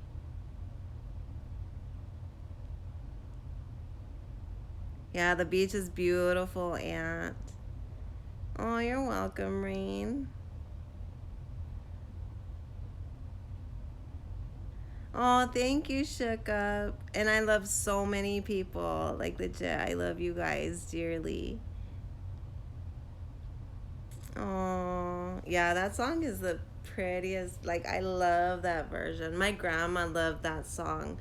Speaker 1: Yeah, the beach is beautiful, Aunt. Oh, you're welcome, Rain. Oh, thank you, Shook Up. And I love so many people. Like legit, I love you guys dearly. Oh, yeah, that song is the prettiest. Like, I love that version. My grandma loved that song.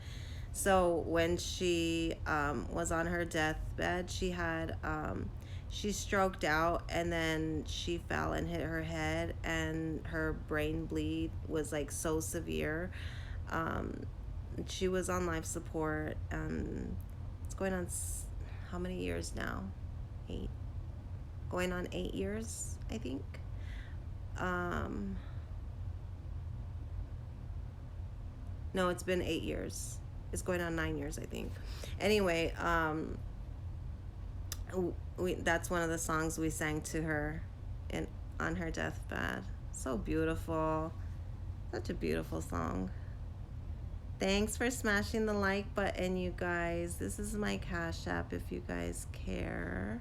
Speaker 1: So when she was on her deathbed, she stroked out and then she fell and hit her head, and her brain bleed was like so severe. Um, she was on life support. It's going on how many years now? 8. Going on 8 years, I think. Um, no, it's been 8 years. It's going on 9 years, I think. Anyway, that's one of the songs we sang to her in on her deathbed. So beautiful. Such a beautiful song. Thanks for smashing the like button, you guys. This is my Cash App if you guys care.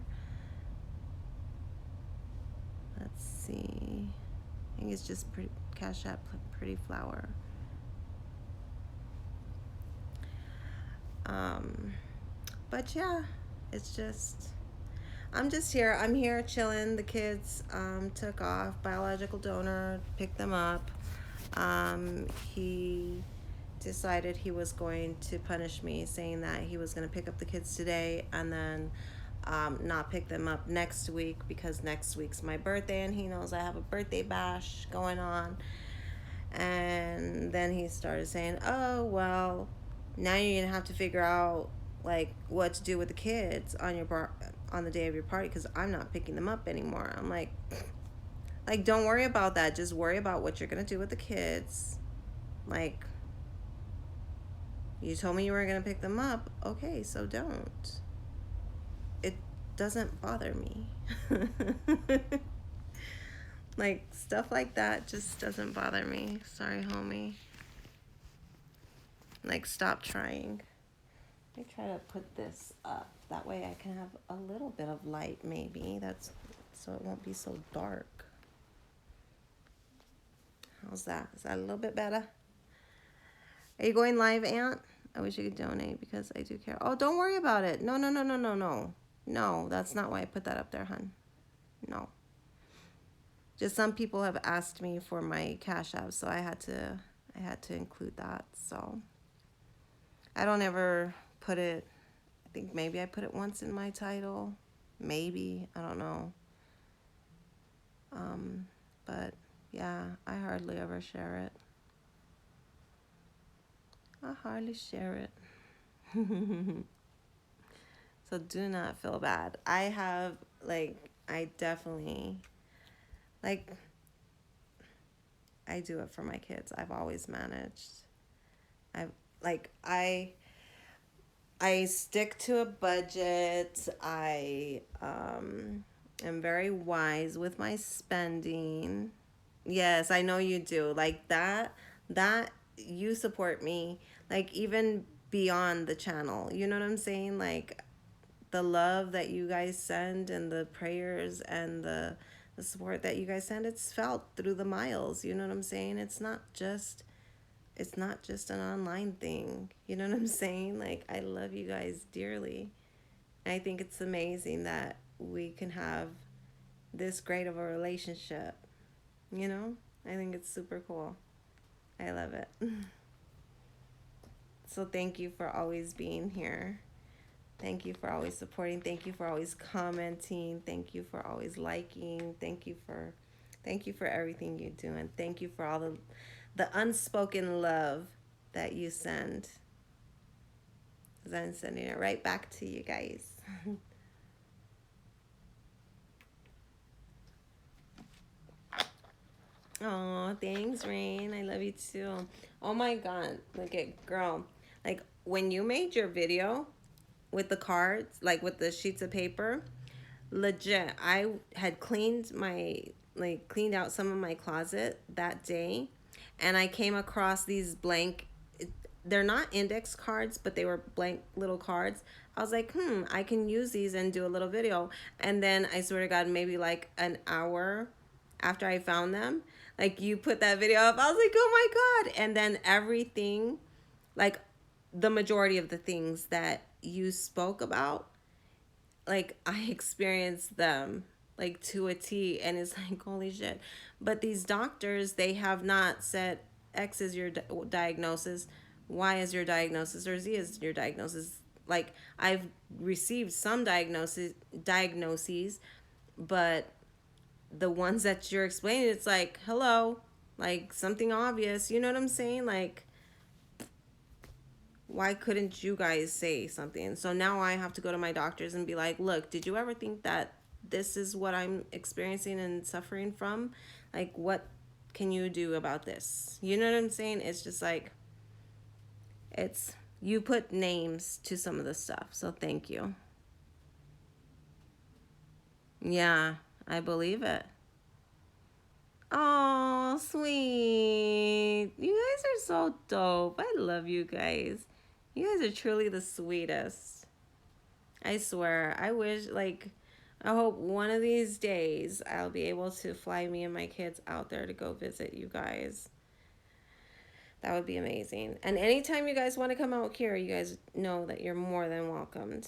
Speaker 1: Let's see. I think it's just Cash App Pretty Flower. Um, but yeah, it's just I'm just here. I'm here chilling. The kids took off. Biological donor picked them up. He decided he was going to punish me, saying that he was going to pick up the kids today and then not pick them up next week because next week's my birthday and he knows I have a birthday bash going on. And then he started saying, "Oh well, now you're gonna have to figure out like what to do with the kids on on the day of your party because I'm not picking them up anymore." I'm like, don't worry about that. Just worry about what you're gonna do with the kids. Like, you told me you were gonna pick them up. Okay, so don't. It doesn't bother me. Like stuff like that just doesn't bother me. Sorry, homie. Like, stop trying. Let me try to put this up. That way I can have a little bit of light, maybe. That's so it won't be so dark. How's that? Is that a little bit better? Are you going live, Aunt? I wish you could donate because I do care. Oh, don't worry about it. No, no, no, no, no, no. No, that's not why I put that up there, hun. No. Just some people have asked me for my Cash App, so I had to include that. So I don't ever put it. I think maybe I put it once in my title. Maybe. I don't know. But yeah, I hardly ever share it. I hardly share it. So do not feel bad. I have, like, I definitely, like, I do it for my kids. I've always managed. I've, like, I stick to a budget. I am very wise with my spending. Yes, I know you do. Like that you support me like even beyond the channel. You know what I'm saying? Like the love that you guys send and the prayers and the support that you guys send, it's felt through the miles. You know what I'm saying? It's not just an online thing. You know what I'm saying? Like, I love you guys dearly. I think it's amazing that we can have this great of a relationship. You know? I think it's super cool. I love it. So thank you for always being here. Thank you for always supporting. Thank you for always commenting. Thank you for always liking. Thank you for everything you do, and thank you for all the unspoken love that you send. Because I'm sending it right back to you guys. Oh, thanks, Rain. I love you too. Oh my God. Look at girl. Like when you made your video with the cards, like with the sheets of paper, legit, I had cleaned out some of my closet that day, and I came across these blank, they're not index cards, but they were blank little cards. I was like, I can use these and do a little video. And then I swear to God, maybe like an hour after I found them, like you put that video up, I was like, oh my God. And then everything Like the majority of the things that you spoke about, like I experienced them like to a T, and it's like holy shit. But these doctors, they have not said X is your diagnosis, Y is your diagnosis, or Z is your diagnosis. Like I've received some diagnoses, but the ones that you're explaining, it's like hello, like something obvious. You know what I'm saying? Like why couldn't you guys say something? So now I have to go to my doctors and be like, look, did you ever think that this is what I'm experiencing and suffering from? Like, what can you do about this? You know what I'm saying? It's just like, it's, you put names to some of the stuff. So thank you. Yeah, I believe it. Oh, sweet. You guys are so dope. I love you guys. You guys are truly the sweetest. I swear, I wish, like, I hope one of these days I'll be able to fly me and my kids out there to go visit you guys. That would be amazing. And anytime you guys want to come out here, you guys know that you're more than welcomed.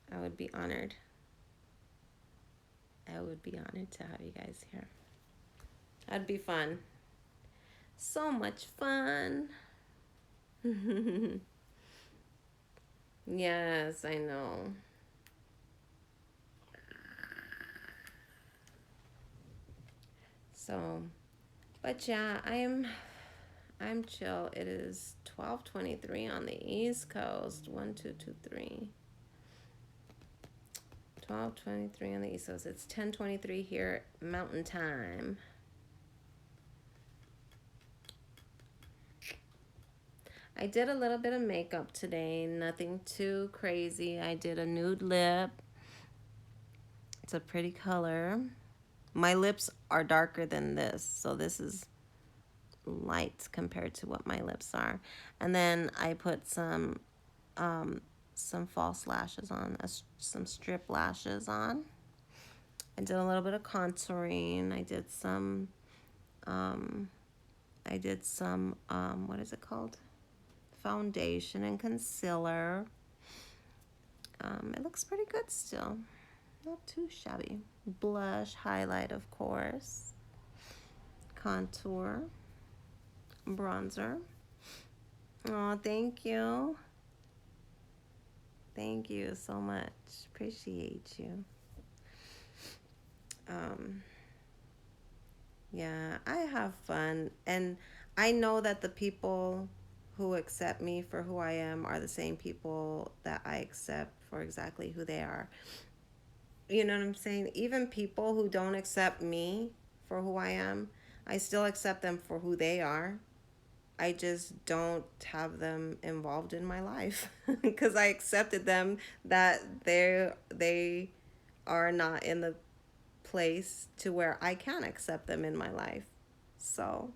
Speaker 1: I would be honored. I would be honored to have you guys here. That'd be fun. So much fun. Yes, I know. So, but yeah, I'm chill. It is 12:23 on the East Coast. 1223. 12:23 on the East Coast. It's 10:23 here Mountain Time. I did a little bit of makeup today. Nothing too crazy. I did a nude lip. It's a pretty color. My lips are darker than this, so this is light compared to what my lips are. And then I put some false lashes on, some strip lashes on. I did a little bit of contouring. Um, I did some, what is it called? Foundation and concealer. It looks pretty good still. Not too shabby. Blush, highlight, of course. Contour, bronzer. Oh, thank you. Thank you so much. Appreciate you. Um, yeah, I have fun. And I know that the people who accept me for who I am are the same people that I accept for exactly who they are. You know what I'm saying? Even people who don't accept me for who I am, I still accept them for who they are. I just don't have them involved in my life because I accepted them that they are not in the place to where I can accept them in my life. So,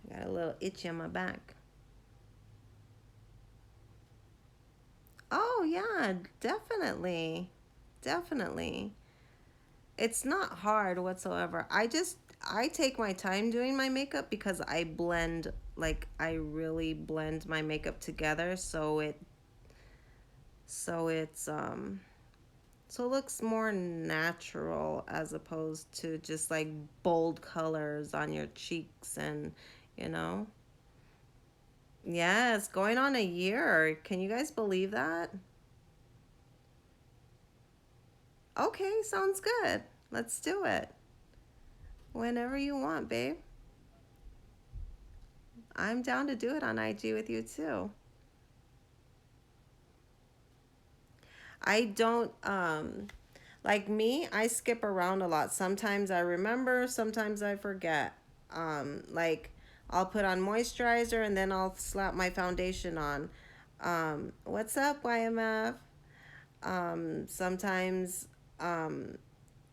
Speaker 1: I got a little itchy on my back. Oh, yeah, definitely. Definitely. It's not hard whatsoever. I take my time doing my makeup because I blend, like I really blend my makeup together so it's so it looks more natural as opposed to just like bold colors on your cheeks and you know. Yes, going on a year. Can you guys believe that? Okay, sounds good. Let's do it. Whenever you want, babe. I'm down to do it on IG with you too. I don't like me, I skip around a lot. Sometimes I remember, sometimes I forget. Like I'll put on moisturizer and then I'll slap my foundation on. What's up, YMF? Sometimes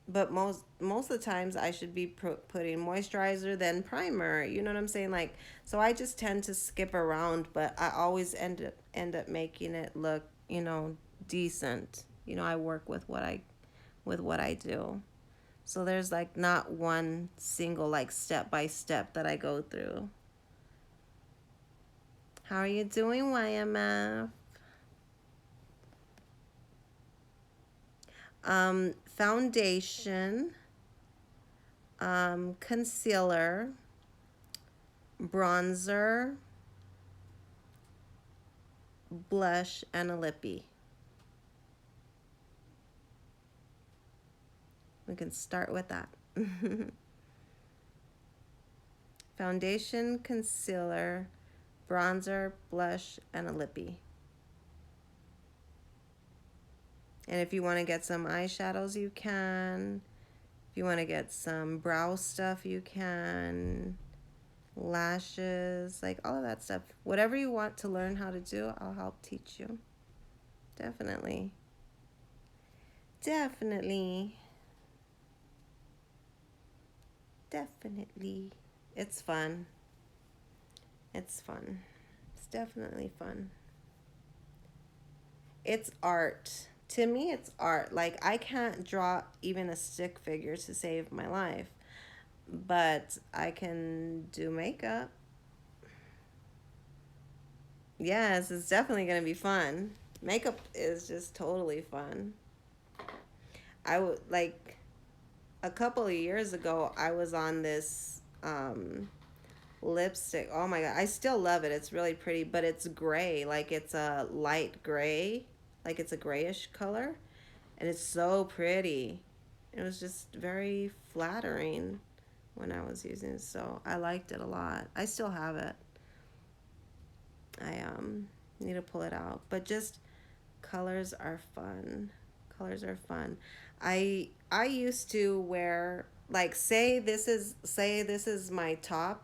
Speaker 1: but most of the times I should be putting moisturizer then primer. You know what I'm saying? Like so I just tend to skip around, but I always end up making it look, decent. I work with what I do. So there's like not one single like step by step that I go through. How are you doing, YMF? Foundation, concealer, bronzer, blush, and a lippy. We can start with that. Foundation, concealer, bronzer, blush, and a lippy. And if you want to get some eyeshadows, you can. If you want to get some brow stuff, you can. Lashes, like all of that stuff. Whatever you want to learn how to do, I'll help teach you. Definitely. Definitely. Definitely. It's fun. It's fun. It's definitely fun. It's art. To me, it's art. Like, I can't draw even a stick figure to save my life, but I can do makeup. Yes, it's definitely going to be fun. Makeup is just totally fun. I would like a couple of years ago, I was on this lipstick. Oh my God. I still love it. It's really pretty, but it's gray. Like it's a light gray, like it's a grayish color. And it's so pretty. It was just very flattering when I was using it. So I liked it a lot. I still have it. I need to pull it out. But just colors are fun. Colors are fun. I used to wear like say this is my top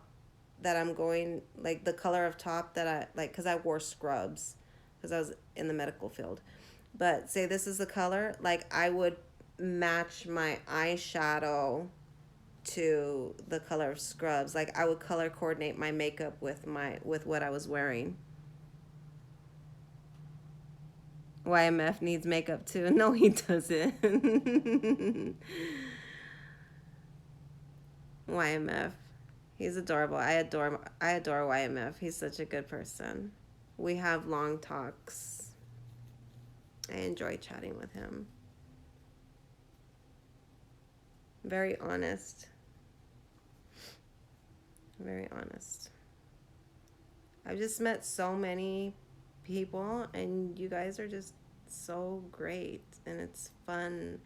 Speaker 1: that I'm going like the color of top that I like because I wore scrubs because I was in the medical field. But say this is the color, like I would match my eyeshadow to the color of scrubs. Like I would color coordinate my makeup with what I was wearing. YMF needs makeup too. No, he doesn't. YMF. He's adorable. I adore YMF. He's such a good person. We have long talks. I enjoy chatting with him. Very honest. Very honest. I've just met so many people, and you guys are just so great, and it's fun,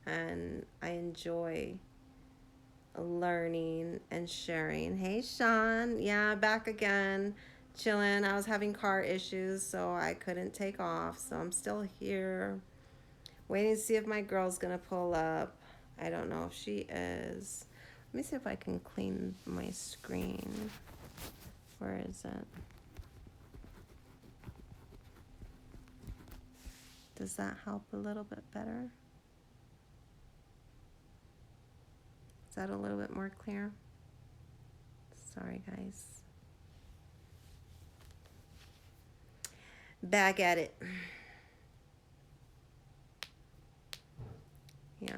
Speaker 1: and I enjoy learning and sharing. Hey, Sean. Yeah, back again. Chilling. I was having car issues, so I couldn't take off, so I'm still here. Waiting to see if my girl's gonna pull up. I don't know if she is. Let me see if I can clean my screen. Where is it? Does that help a little bit better? Is that a little bit more clear? Sorry, guys. Back at it. Yeah.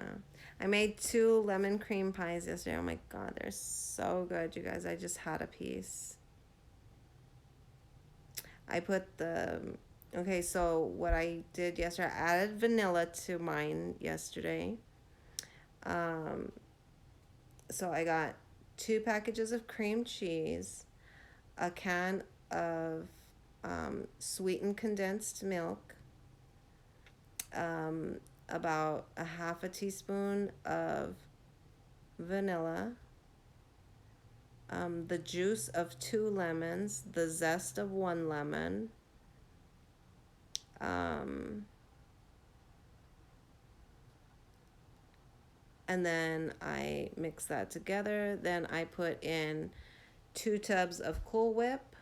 Speaker 1: I made 2 lemon cream pies yesterday. Oh my God, they're so good, you guys. I just had a piece. I put okay, so what I did yesterday, I added vanilla to mine yesterday. So I got 2 packages of cream cheese, a can of sweetened condensed milk, about a half a teaspoon of vanilla, the juice of 2 lemons, the zest of 1 lemon, and then I mix that together. Then I put in 2 tubs of Cool Whip,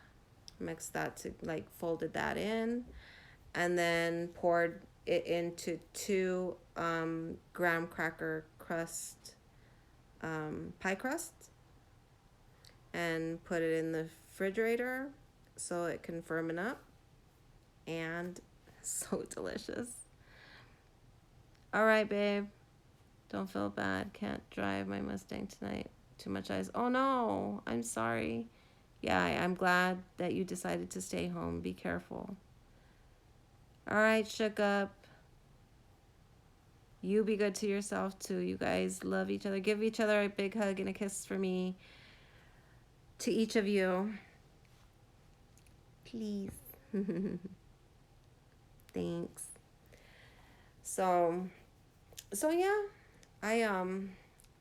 Speaker 1: mixed that to like folded that in, and then poured it into 2 graham cracker crust pie crust, and put it in the refrigerator so it can firmen up, and So delicious. All right, babe. Don't feel bad. Can't drive my Mustang tonight. Too much ice. Oh no, I'm sorry. Yeah, I'm glad that you decided to stay home. Be careful. All right, shook up. You be good to yourself too. You guys love each other. Give each other a big hug and a kiss for me. To each of you. Please. Thanks. So yeah, I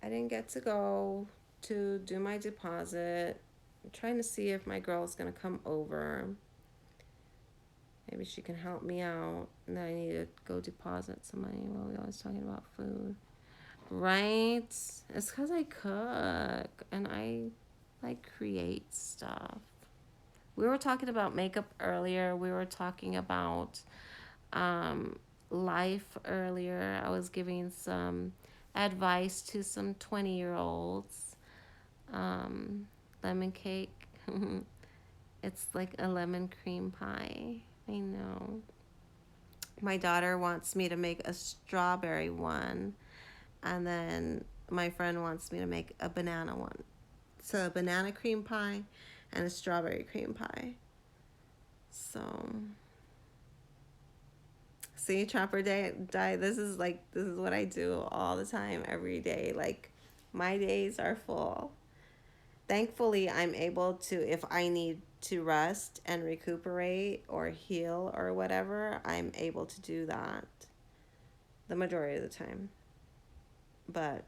Speaker 1: didn't get to go to do my deposit. I'm trying to see if my girl's gonna come over. Maybe she can help me out. And then I need to go deposit some money while we always talking about food. Right? It's because I cook and I like create stuff. We were talking about makeup earlier. We were talking about life earlier. I was giving some advice to some 20-year-olds. Lemon cake. It's like a lemon cream pie. I know. My daughter wants me to make a strawberry one, and then my friend wants me to make a banana one. So a banana cream pie and a strawberry cream pie. So see, Trapper Day, this is what I do all the time, every day. Like, my days are full. Thankfully, I'm able to, if I need to rest and recuperate or heal or whatever, I'm able to do that the majority of the time. But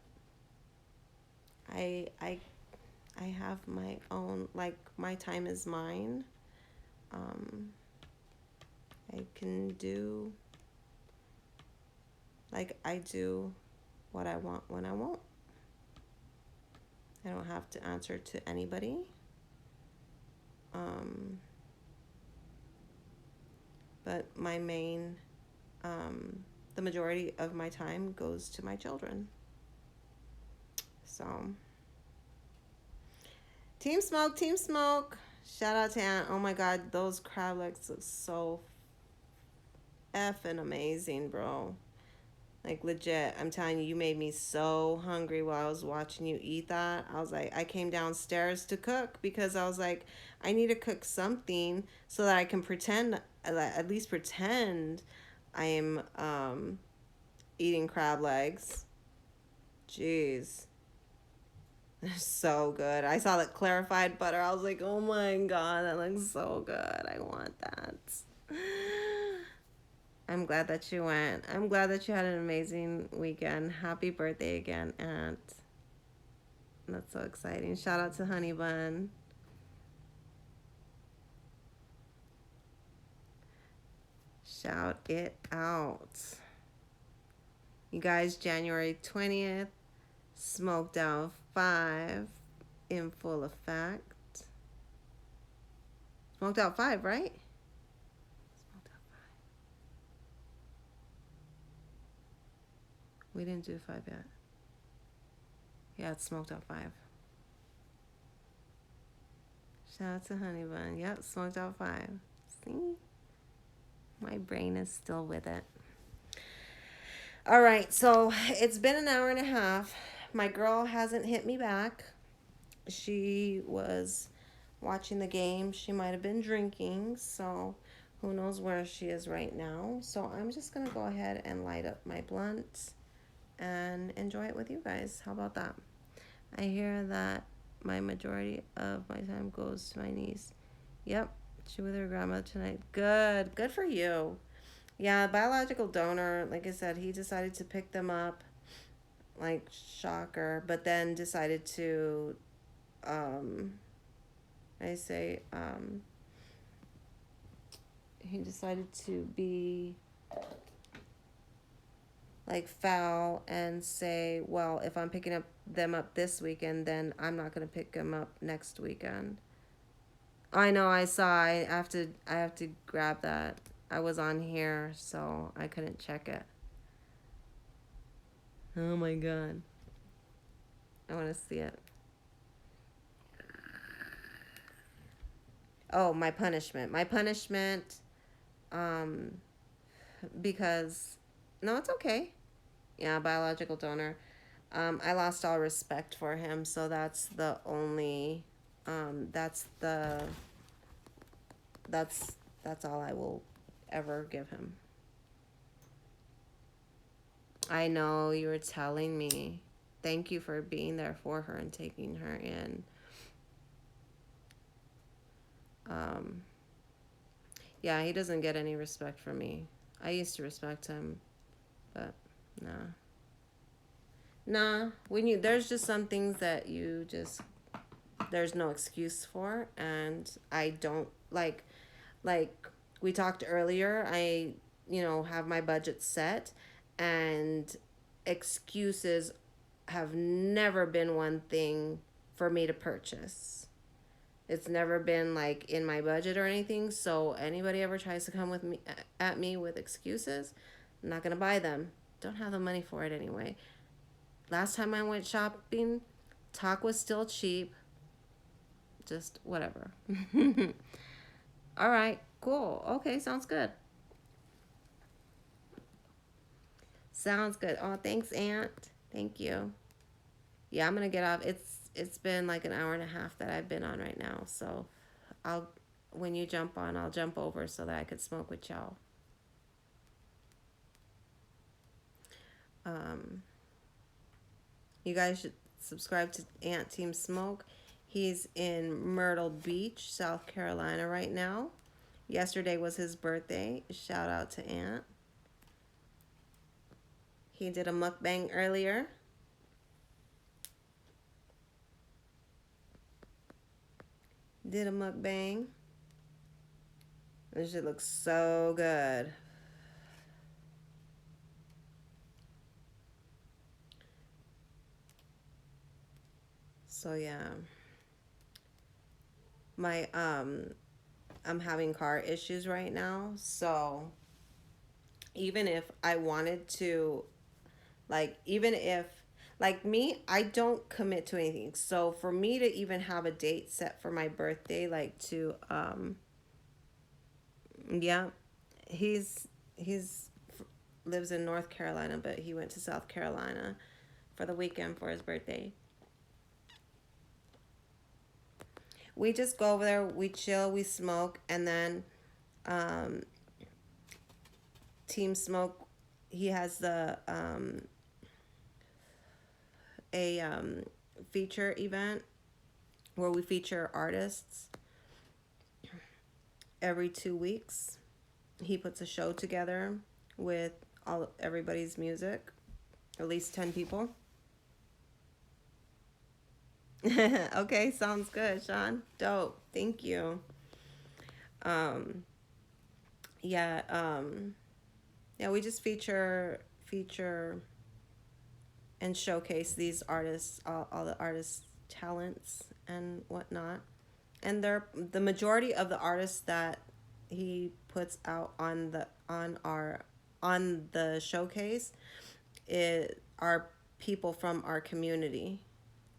Speaker 1: I have my own, like, my time is mine. I can do, like, I do what I want when I want. I don't have to answer to anybody. But my main, the majority of my time goes to my children. So, Team Smoke, Team Smoke. Shout out to Aunt. Oh my God, those crab legs look so effing amazing, bro. Like, legit, I'm telling you, you made me so hungry while I was watching you eat that. I was like, I came downstairs to cook because I was like, I need to cook something so that I can pretend, at least pretend I am eating crab legs. Jeez. So good. I saw that clarified butter. I was like, oh my God, that looks so good. I want that. I'm glad that you went. I'm glad that you had an amazing weekend. Happy birthday again, Aunt. That's so exciting. Shout out to Honey Bun. Shout it out. You guys, January 20th, Smoked Out 5 in full effect. Smoked Out 5, right? Smoked Out 5. We didn't do 5 yet. Yeah, it's Smoked Out 5. Shout out to Honey Bun. Yep, Smoked Out 5. See? My brain is still with it. All right, so it's been an hour and a half. My girl hasn't hit me back. She was watching the game. She might have been drinking, so who knows where she is right now. So I'm just going to go ahead and light up my blunt and enjoy it with you guys. How about that? I hear that my majority of my time goes to my niece. Yep, she with her grandma tonight. Good. Good for you. Yeah, biological donor, like I said, he decided to pick them up, like, shocker, but then decided to, he decided to be, like, foul and say, well, if I'm picking them up this weekend, then I'm not going to pick them up next weekend. I know, I saw, I have to grab that. I was on here, so I couldn't check it. Oh my God. I want to see it. Oh, my punishment. My punishment because no, it's okay. Yeah, biological donor. I lost all respect for him, so that's the only that's that's all I will ever give him. I know you were telling me. Thank you for being there for her and taking her in. Um, yeah, he doesn't get any respect from me. I used to respect him, but nah. Nah, when you there's just some things that you just there's no excuse for, and I don't like we talked earlier, I have my budget set, and excuses have never been one thing for me to purchase. It's never been like in my budget or anything. So anybody ever tries to come with me at me with excuses, I'm not gonna buy them. Don't have the money for it anyway. Last time I went shopping, talk was still cheap. Just whatever. All right, cool. Okay, sounds good. Sounds good. Oh, thanks, Aunt. Thank you. Yeah, I'm gonna get off. It's been like an hour and a half that I've been on right now. So I'll when you jump on, I'll jump over so that I could smoke with y'all. Um, you guys should subscribe to Ant Team Smoke. He's in Myrtle Beach, South Carolina right now. Yesterday was his birthday. Shout out to Ant. He did a mukbang earlier. Did a mukbang. This shit looks so good. So yeah. My I'm having car issues right now. So even if I wanted to, even if like me, I don't commit to anything. So for me to even have a date set for my birthday, yeah, he's lives in North Carolina, but he went to South Carolina for the weekend for his birthday. We just go over there, we chill, we smoke, and then um, Team Smoke, he has a feature event where we feature artists every 2 weeks. He puts a show together with everybody's music, at least 10 people. Okay, sounds good, Sean. Dope. Thank you. Um, yeah, yeah, we just feature and showcase these artists, all the artists' talents and whatnot. And the majority of the artists that he puts out on the showcase are people from our community.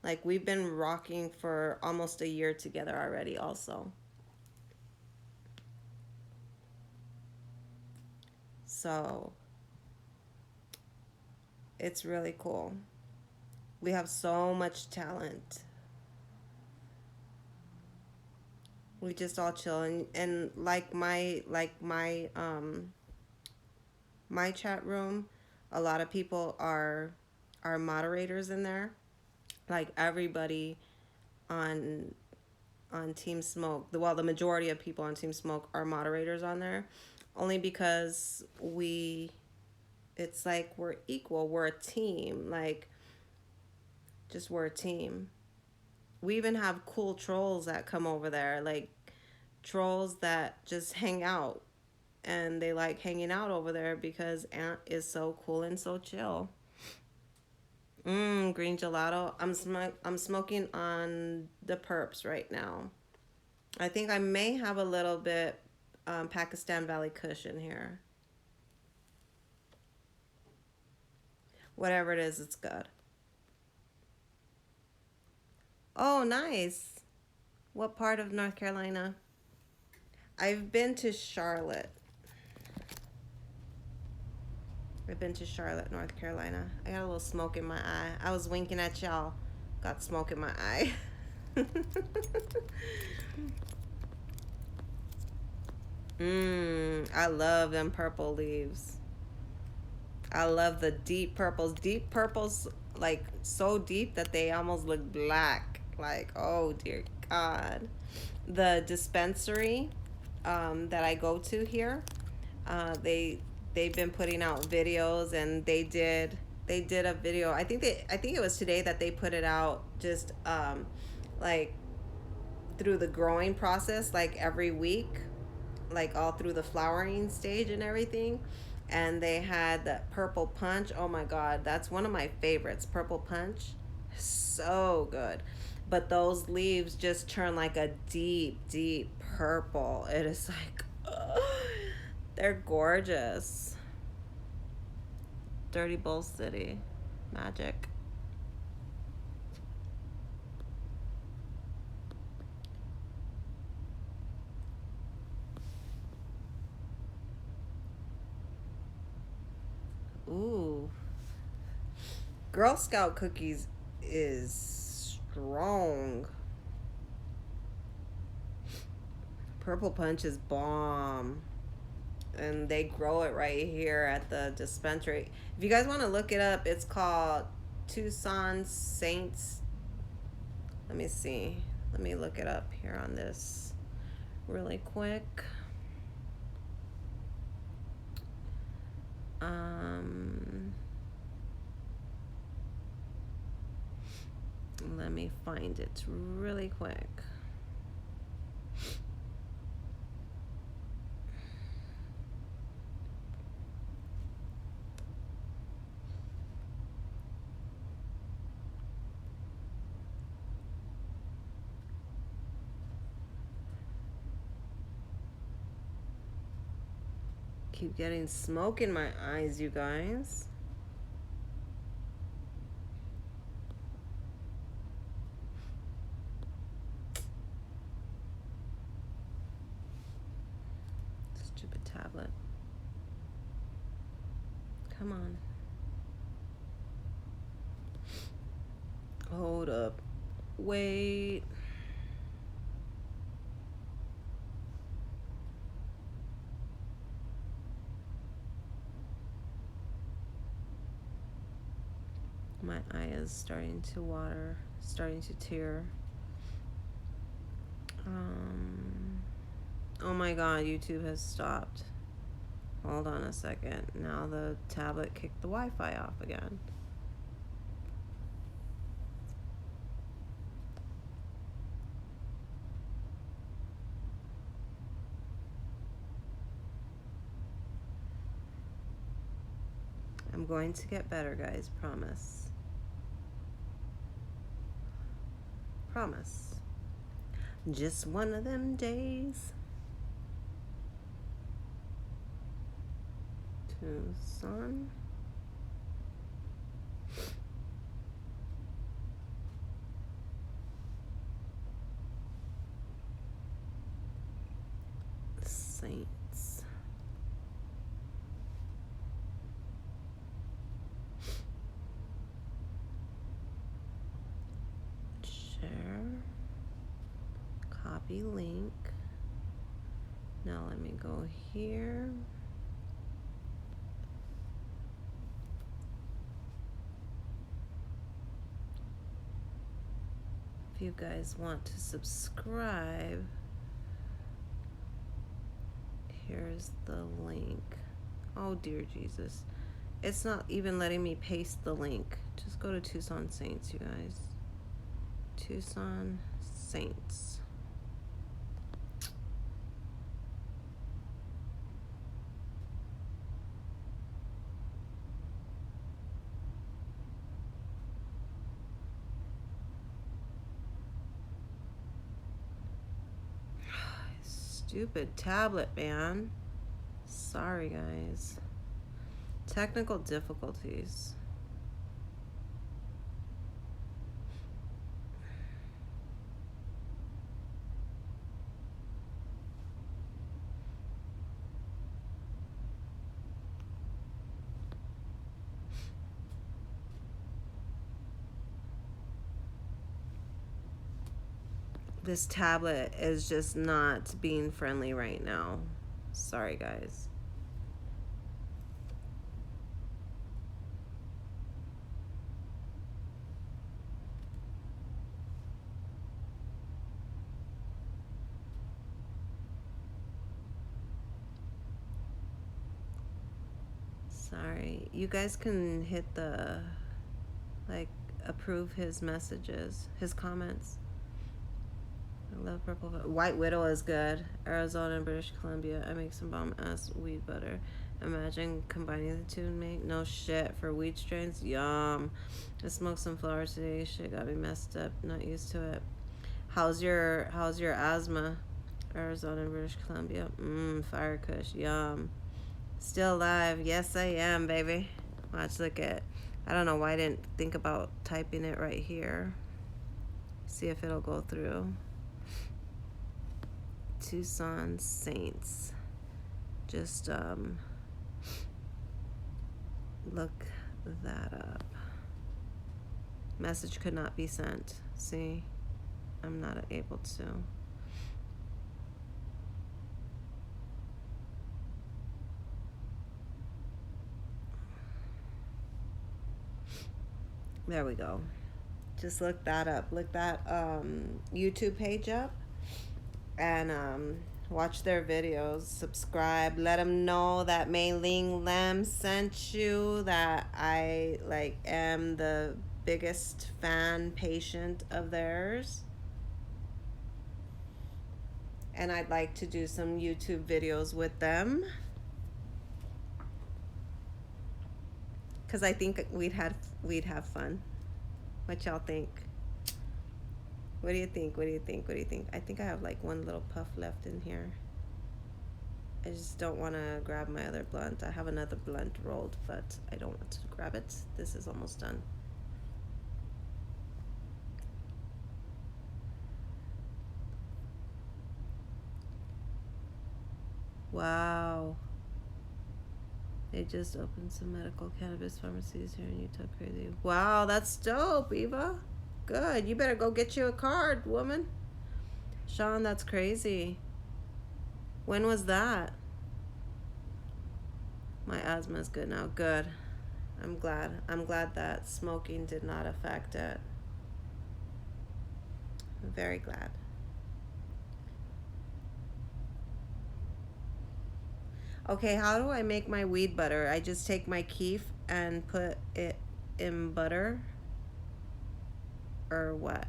Speaker 1: Like we've been rocking for almost a year together already also. So it's really cool. We have so much talent. We just all chill, and my chat room, a lot of people are moderators in there. Like everybody on Team Smoke, the majority of people on Team Smoke are moderators on there, only because it's like we're equal, we're a team, like just we're a team. We even have cool trolls that come over there, like trolls that just hang out, and they like hanging out over there because Aunt is so cool and so chill. Green gelato. I'm smoking on the perps right now. I think I may have a little bit Pakistan Valley Kush in here. Whatever it is, it's good. Oh, nice. What part of North Carolina? I've been to Charlotte. I've been to Charlotte, North Carolina. I got a little smoke in my eye. I was winking at y'all. Got smoke in my eye. I love them purple leaves. I love the deep purples. Deep purples, like so deep that they almost look black. Like, oh dear God. The dispensary that I go to here, they've been putting out videos, and they did a video. I think it was today that they put it out, just like through the growing process, like every week, like all through the flowering stage and everything. And they had that purple punch. Oh my God, that's one of my favorites. Purple punch, so good. But those leaves just turn like a deep, deep purple. It is like, they're gorgeous. Dirty Bull City, magic. Ooh, Girl Scout cookies is strong. Purple Punch is bomb. And they grow it right here at the dispensary. If you guys want to look it up, it's called Tucson Saints. Let me see. Let me look it up here on this really quick. Let me find it really quick. Keep getting smoke in my eyes, you guys. Stupid tablet. Come on. Hold up. Wait. My eye is starting to water, starting to tear. Oh my God, YouTube has stopped. Hold on a second. Now the tablet kicked the Wi-Fi off again. I'm going to get better, guys. Promise. Promise. Just one of them days. Tucson. Saints. Share. Copy link. Now let me go here. If you guys want to subscribe, here's the link. Oh dear Jesus. It's not even letting me paste the link. Just go to Tucson Saints, you guys. Tucson Saints. Stupid tablet, man. Sorry, guys. Technical difficulties. This tablet is just not being friendly right now. Sorry, guys. Sorry. You guys can hit the, like, approve his messages, his comments. I love purple. White Widow is good. Arizona and British Columbia. I make some bomb ass weed butter. Imagine combining the two and make no shit for weed strains. Yum. I smoked some flowers today. Shit got me messed up. Not used to it. How's your asthma? Arizona and British Columbia. Fire kush. Yum. Still alive. Yes, I am, baby. Watch, look at. I don't know why I didn't think about typing it right here. See if it'll go through. Tucson Saints. Just look that up. Message could not be sent. See, I'm not able to. There we go. Just look that up. Look that YouTube page up, and watch their videos. Subscribe. Let them know that Mai-Ling Lam sent you. That I am the biggest fan patient of theirs, and I'd like to do some YouTube videos with them, because I think we'd have fun. What y'all think? What do you think? What do you think? What do you think? I think I have like one little puff left in here. I just don't want to grab my other blunt. I have another blunt rolled, but I don't want to grab it. This is almost done. Wow. They just opened some medical cannabis pharmacies here in Utah. Crazy. Wow, that's dope, Eva. Good. You better go get you a card, woman. Sean, that's crazy. When was that? My asthma is good now. Good. I'm glad. I'm glad that smoking did not affect it. I'm very glad. Okay, how do I make my weed butter? I just take my keef and put it in butter? Or what?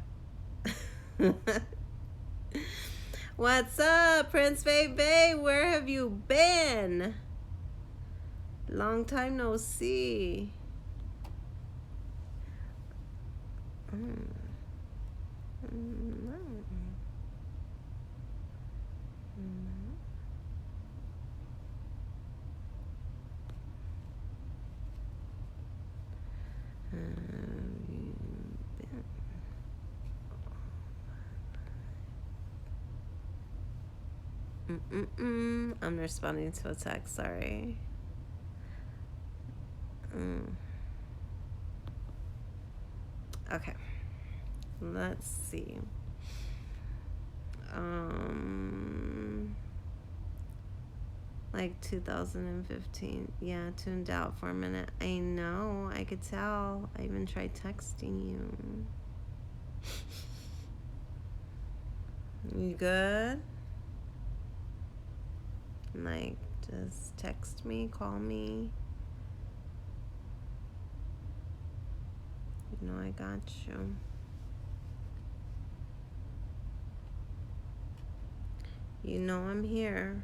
Speaker 1: What's up, Prince Bay? Where have you been? Long time no see. I'm responding to a text, sorry. Okay. Let's see. Like 2015. Yeah, tuned out for a minute. I know, I could tell. I even tried texting you. You good? Like, just text me, call me. You know I got you. You know I'm here.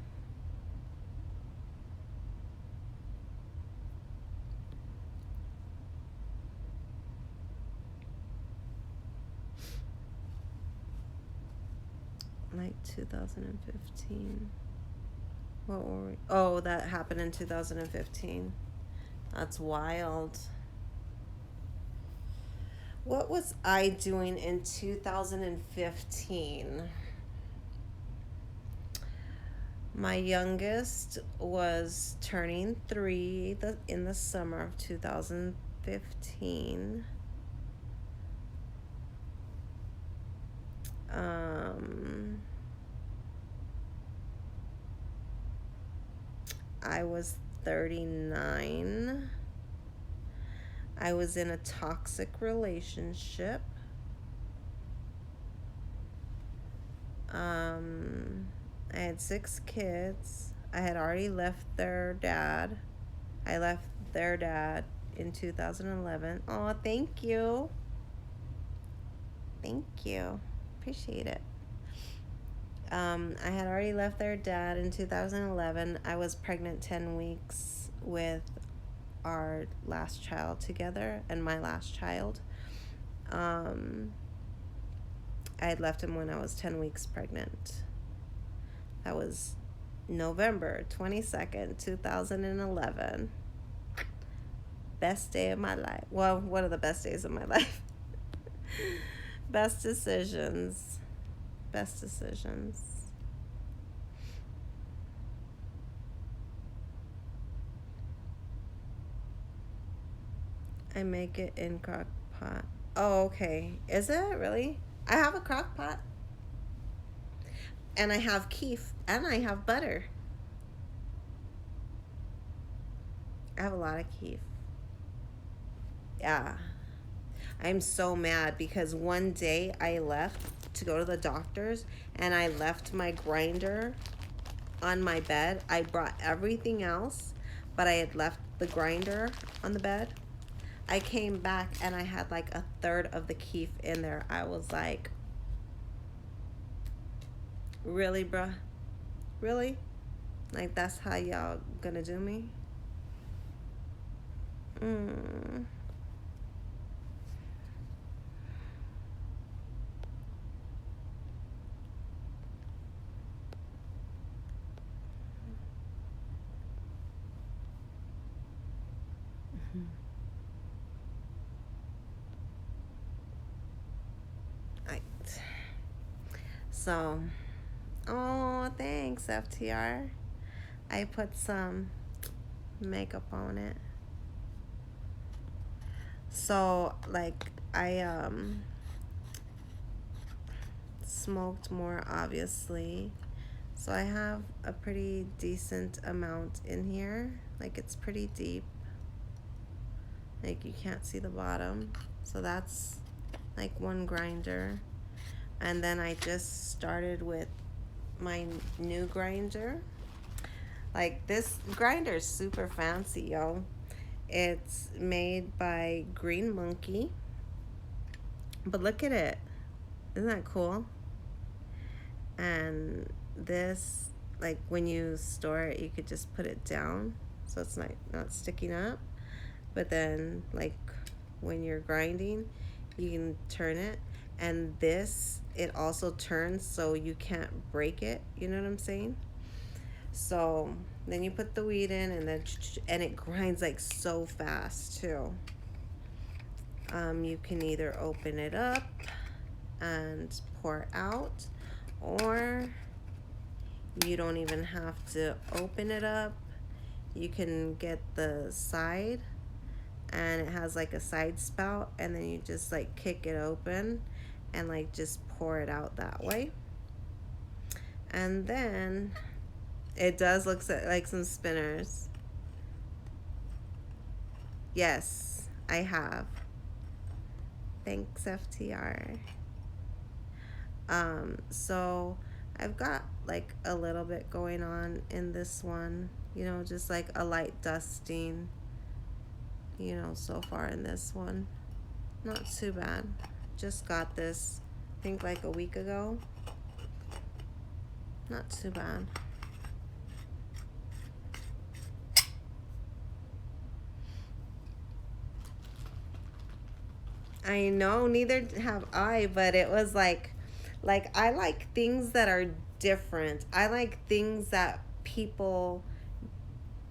Speaker 1: Like 2015. What were we? Oh, that happened in 2015. That's wild. What was I doing in 2015? My youngest was turning 3 in the summer of 2015. Um, I was 39. I was in a toxic relationship. I had 6 kids. I had already left their dad. I left their dad in 2011. Oh, thank you. Thank you. Appreciate it. I had already left their dad in 2011. I was pregnant 10 weeks with our last child together and my last child. I had left him when I was 10 weeks pregnant. That was November 22nd, 2011. Best day of my life. Well, one of the best days of my life. Best decisions. Best decisions. I make it in crock pot. Oh, okay. Is it really? I have a crock pot. And I have keef. And I have butter. I have a lot of keef. Yeah. I'm so mad because one day I left to go to the doctor's and I left my grinder on my bed. I brought everything else, but I had left the grinder on the bed. I came back and I had like a third of the keef in there. I was like, really, bruh? Really? Like, that's how y'all gonna do me? Right. So, oh, thanks, FTR. I put some makeup on it. So, like, I smoked more, obviously. So I have a pretty decent amount in here. Like, it's pretty deep. Like, you can't see the bottom. So that's like one grinder. And then I just started with my new grinder. Like, this grinder is super fancy, yo. It's made by Green Monkey. But look at it. Isn't that cool? And this, like, when you store it, you could just put it down so it's not sticking up. But then, like, when you're grinding, you can turn it. And this, it also turns so you can't break it. You know what I'm saying? So then you put the weed in, and it grinds like so fast too. You can either open it up and pour out, or you don't even have to open it up. You can get the side, and it has like a side spout, and then you just like kick it open and like just pour it out that way. And then it does look like some spinners. Yes, I have. Thanks, FTR. So I've got like a little bit going on in this one, you know, just like a light dusting, you know, so far in this one. Not too bad. Just got this, I think, like a week ago. Not too bad. I know, neither have I, but it was like I like things that are different. I like things that people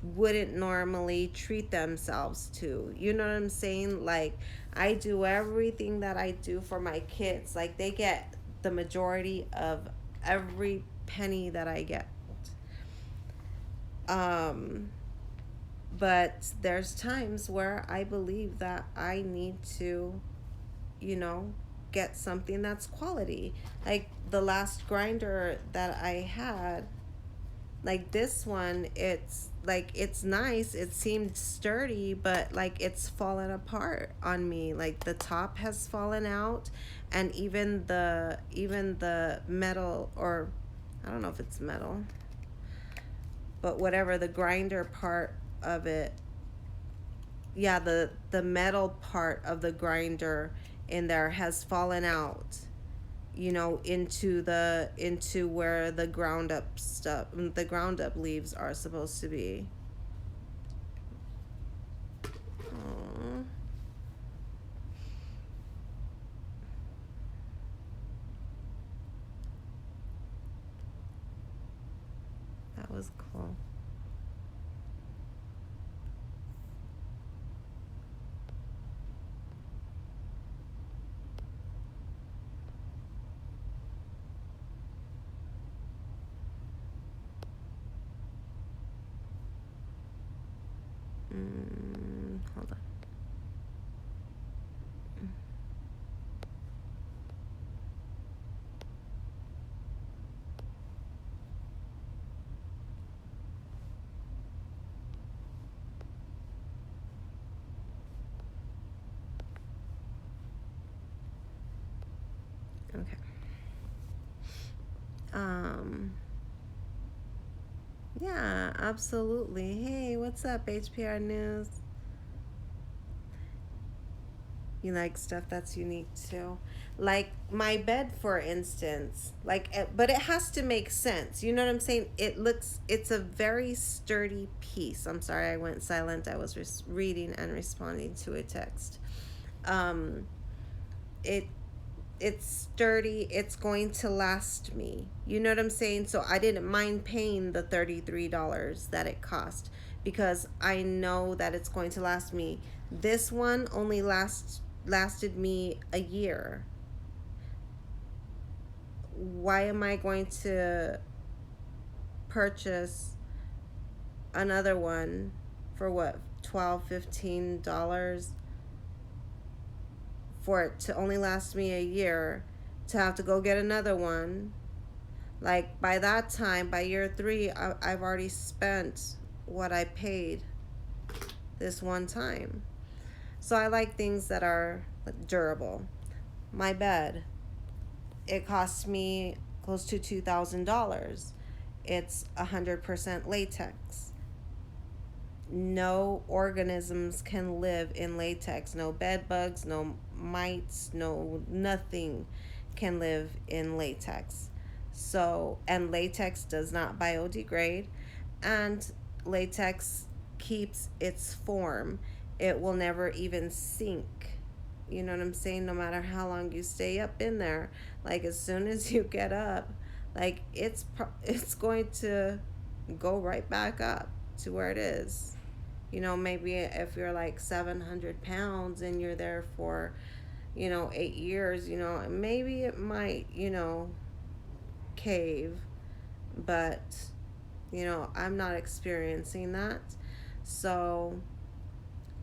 Speaker 1: wouldn't normally treat themselves to. You know what I'm saying? Like, I do everything that I do for my kids. Like, they get the majority of every penny that I get. But there's times where I believe that I need to, you know, get something that's quality. Like the last grinder that I had, like this one, it's like it's nice, it seemed sturdy, but like it's fallen apart on me. Like the top has fallen out, and even the metal, or I don't know if it's metal, but whatever, the grinder part of it, yeah, the metal part of the grinder in there has fallen out, into where the ground up leaves are supposed to be. Aw, that was cool. Hold on. Okay. um yeah, absolutely. Hey, what's up, HPR News? You like stuff that's unique too. Like my bed, for instance. But it has to make sense. You know what I'm saying? It's a very sturdy piece. I'm sorry, I went silent. I was reading and responding to a text. Um, it it's sturdy, it's going to last me, you know what I'm saying? So I didn't mind paying the $33 that it cost, because I know that it's going to last me. This one only lasted me a year. Why am I going to purchase another one for what, 12, $15, for it to only last me a year, to have to go get another one? Like by that time, by year three, I've already spent what I paid this one time. So I like things that are durable. My bed, it cost me close to $2,000. It's 100% latex. No organisms can live in latex. No bed bugs, no mites, no nothing can live in latex. So, and latex does not biodegrade, and latex keeps its form. It will never even sink. You know what I'm saying? No matter how long you stay up in there, like as soon as you get up, like it's going to go right back up to where it is. Maybe if you're like 700 pounds and you're there for, 8 years, maybe it might, cave. But, I'm not experiencing that. So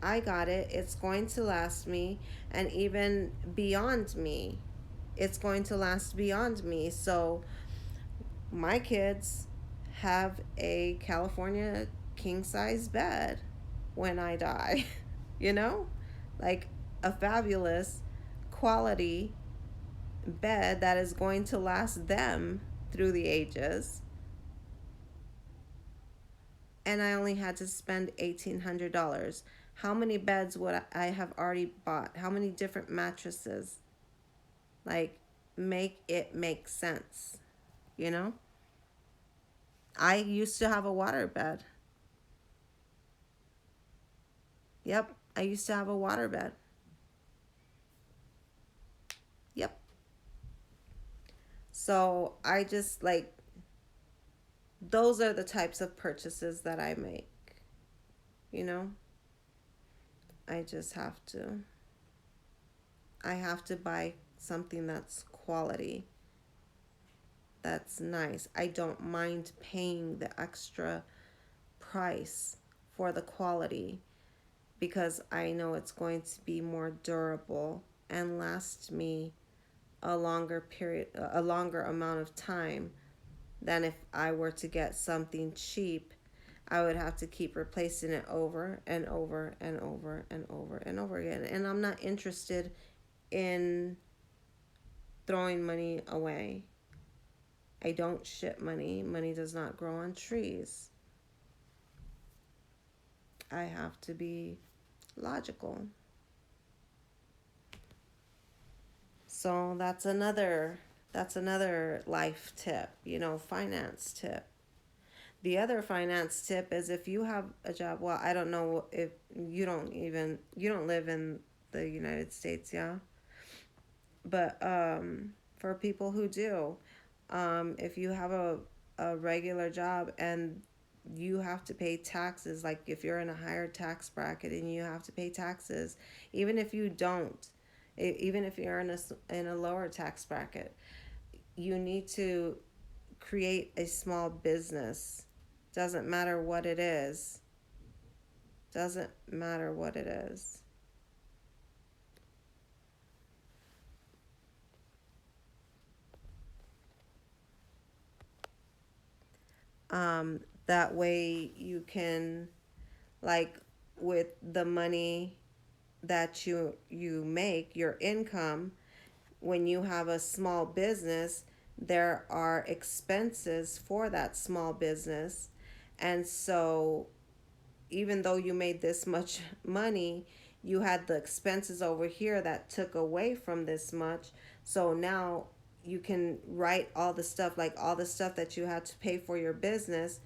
Speaker 1: I got it. It's going to last me, and even beyond me. It's going to last beyond me. So my kids have a California king size bed when I die, you know? Like a fabulous quality bed that is going to last them through the ages. And I only had to spend $1,800. How many beds would I have already bought? How many different mattresses? Like, make it make sense, you know? I used to have a water bed. Yep, I used to have a water bed. Yep. So I just like, those are the types of purchases that I make, you know? I just have to. I have to buy something that's quality, that's nice. I don't mind paying the extra price for the quality, because I know it's going to be more durable and last me a longer period, a longer amount of time than if I were to get something cheap. I would have to keep replacing it over and over and over and over and over again. And I'm not interested in throwing money away. I don't ship money. Money does not grow on trees. I have to be logical. So that's another life tip, finance tip. The other finance tip is if you have a job, well, I don't know if you don't live in the United States, yeah. But for people who do, if you have a regular job and you have to pay taxes, like if you're in a higher tax bracket and you have to pay taxes, even if you don't, even if you're in a lower tax bracket, you need to create a small business. Doesn't matter what it is. Doesn't matter what it is. That way you can, like, with the money that you make, your income, when you have a small business, there are expenses for that small business. And so even though you made this much money, you had the expenses over here that took away from this much. So now you can write all the stuff, like all the stuff that you had to pay for your business.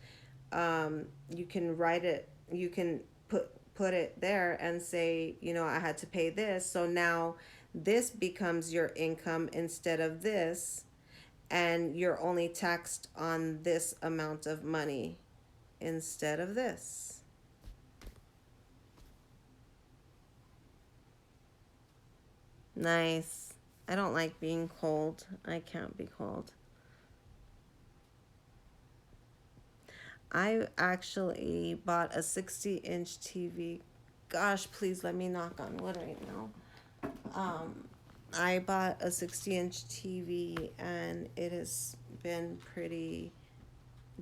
Speaker 1: You can write it. You can put it there and say, I had to pay this. So now this becomes your income instead of this, and you're only taxed on this amount of money instead of this. Nice. I don't like being cold. I can't be cold. I actually bought a 60-inch TV. Gosh, please let me knock on wood right now. I bought a 60-inch TV and it has been pretty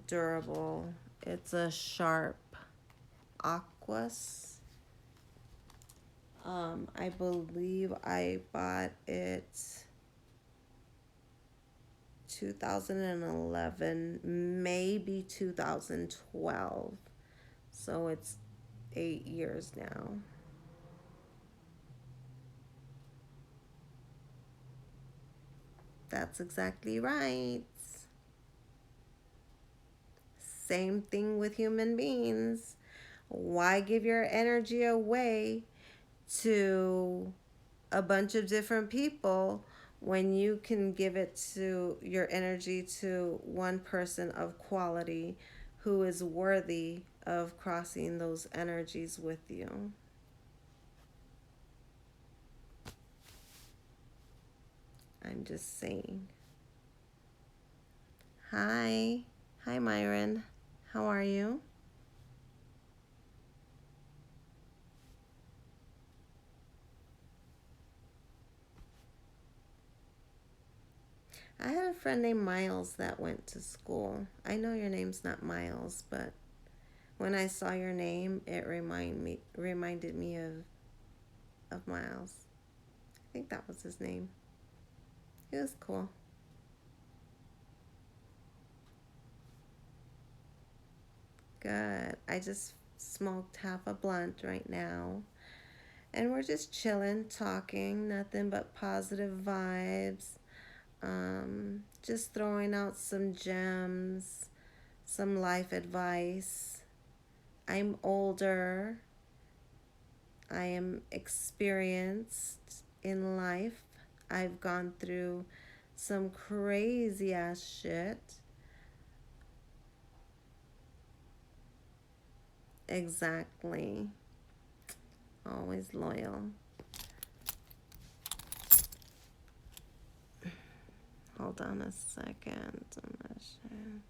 Speaker 1: durable. It's a Sharp Aquas. I believe I bought it 2011, maybe 2012. So it's 8 years now. That's exactly right. Same thing with human beings. Why give your energy away to a bunch of different people when you can give it to your energy to one person of quality who is worthy of crossing those energies with you? I'm just saying. Hi. Hi, Myron. How are you? I had a friend named Miles that went to school. I know your name's not Miles, but when I saw your name, it reminded me of Miles. I think that was his name. He was cool. Good. I just smoked half a blunt right now. And we're just chilling, talking, nothing but positive vibes. Just throwing out some gems, some life advice. I'm older. I am experienced in life. I've gone through some crazy ass shit. Exactly. Always loyal. Hold on a second. I'm not sure.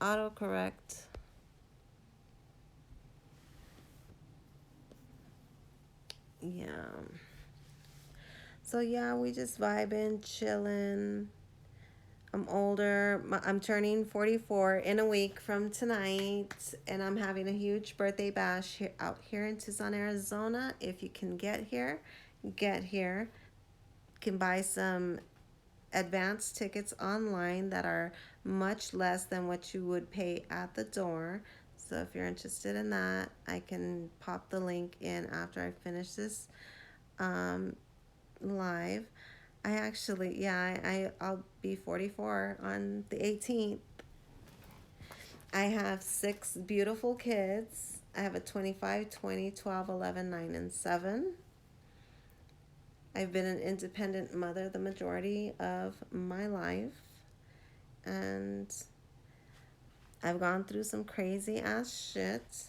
Speaker 1: autocorrect. Yeah. So yeah, we just vibing, chilling. I'm older. I'm turning 44 in a week from tonight, and I'm having a huge birthday bash here, out here in Tucson, Arizona. If you can get here, get here. You can buy some advance tickets online that are much less than what you would pay at the door. So if you're interested in that, I can pop the link in after I finish this um, live. I actually, yeah, I'll be 44 on the 18th. I have six beautiful kids. I have a 25, 20, 12, 11, 9, and 7. I've been an independent mother the majority of my life. And I've gone through some crazy ass shit.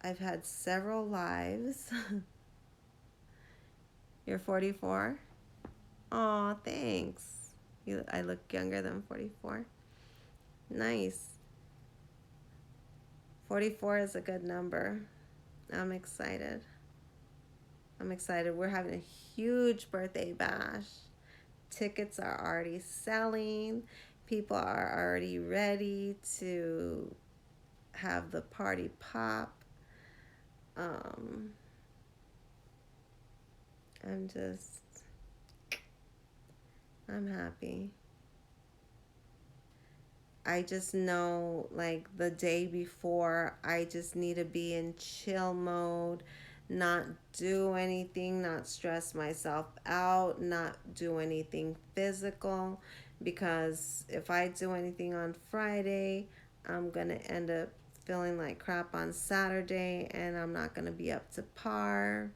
Speaker 1: I've had several lives. You're 44? Aw, thanks. I look younger than 44. Nice. 44 is a good number. I'm excited. I'm excited. We're having a huge birthday bash. Tickets are already selling. People are already ready to have the party pop. Um, I'm just, I'm happy. I just know like the day before, I just need to be in chill mode, not do anything, not stress myself out, not do anything physical. Because if I do anything on Friday, I'm going to end up feeling like crap on Saturday and I'm not going to be up to par.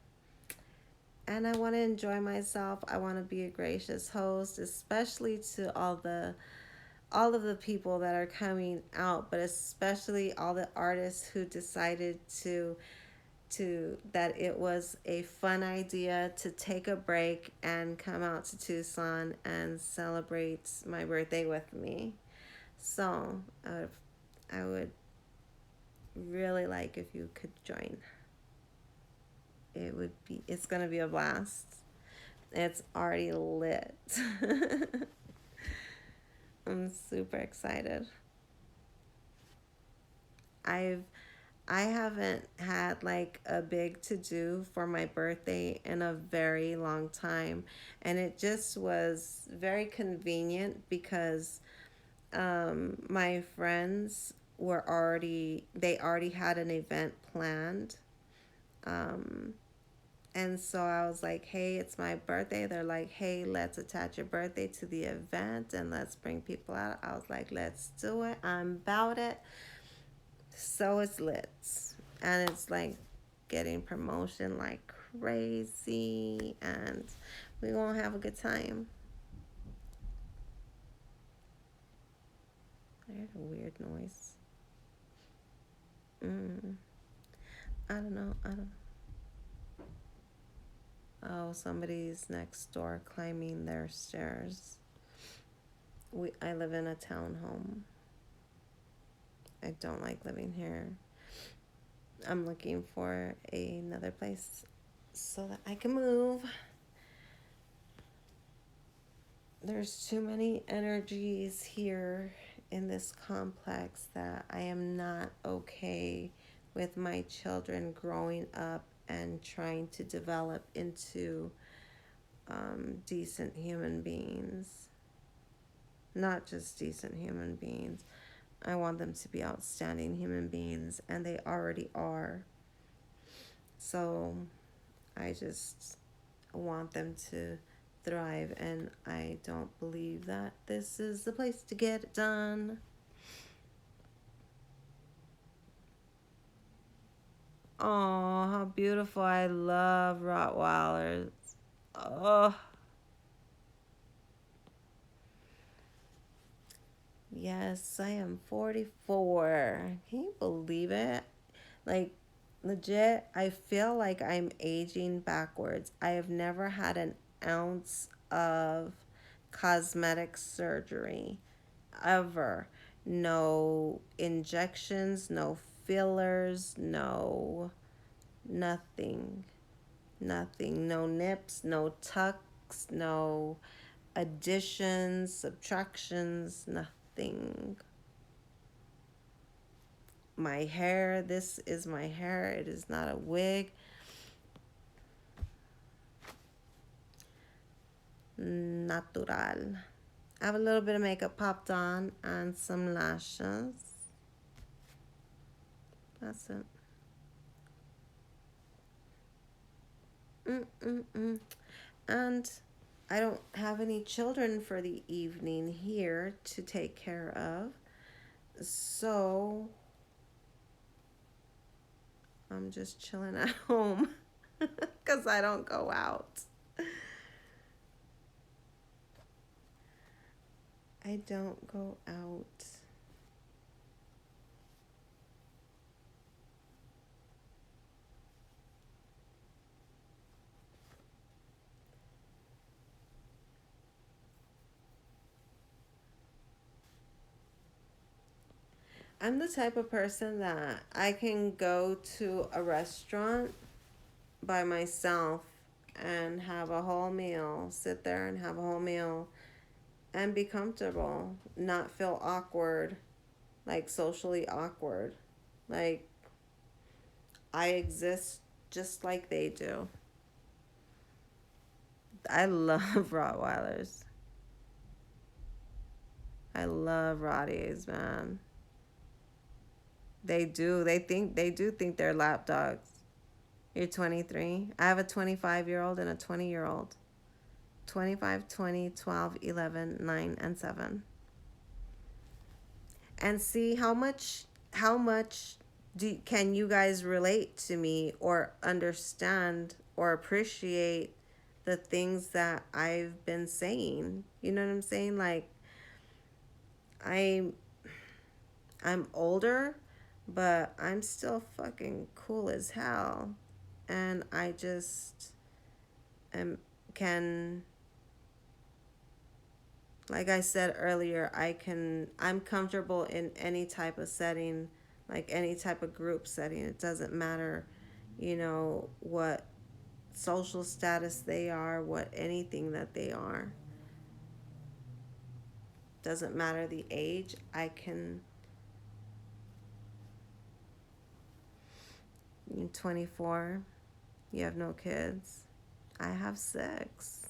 Speaker 1: And I want to enjoy myself. I want to be a gracious host, especially to all of the people that are coming out, but especially all the artists who decided to that it was a fun idea to take a break and come out to Tucson and celebrate my birthday with me. So I would really like if you could join. It's gonna be a blast. It's already lit. I'm super excited. I've I haven't had like a big to do for my birthday in a very long time. And it just was very convenient because my friends they already had an event planned. Um, and so I was like, hey, it's my birthday. They're like, hey, let's attach your birthday to the event and let's bring people out. I was like, let's do it. I'm about it. So it's lit. And it's like getting promotion like crazy. And we're going to have a good time. I heard a weird noise. I don't know. I don't. Oh, somebody's next door climbing their stairs. I live in a townhome. I don't like living here. I'm looking for another place so that I can move. There's too many energies here in this complex that I am not okay with my children growing up and trying to develop into decent human beings. Not just decent human beings. I want them to be outstanding human beings, and they already are. So I just want them to thrive, and I don't believe that this is the place to get it done. Oh, how beautiful. I love Rottweilers. Oh, yes, I am 44. Can you believe it? Like, legit, I feel like I'm aging backwards. I have never had an ounce of cosmetic surgery ever. No injections, no fillers, no nothing. Nothing. No nips, no tucks, no additions, subtractions, nothing. My hair, this is my hair. It is not a wig. Natural. I have a little bit of makeup popped on and some lashes. That's it. Mm-mm-mm. And I don't have any children for the evening here to take care of. So I'm just chilling at home because I don't go out. I don't go out. I'm the type of person that I can go to a restaurant by myself and have a whole meal, sit there and have a whole meal and be comfortable, not feel awkward, like socially awkward. Like I exist just like they do. I love Rottweilers. I love Rotties, man. They do. They do think they're lap dogs. You're 23. I have a 25-year-old and a 20-year-old. 25, 20, 12, 11, 9, and 7. And see how much can you guys relate to me or understand or appreciate the things that I've been saying? You know what I'm saying? Like I I'm older, but I'm still fucking cool as hell. And I just am can like I said earlier, I'm comfortable in any type of setting, like any type of group setting. It doesn't matter, what social status they are, what anything that they are. Doesn't matter the age. You're 24. You have no kids. I have 6.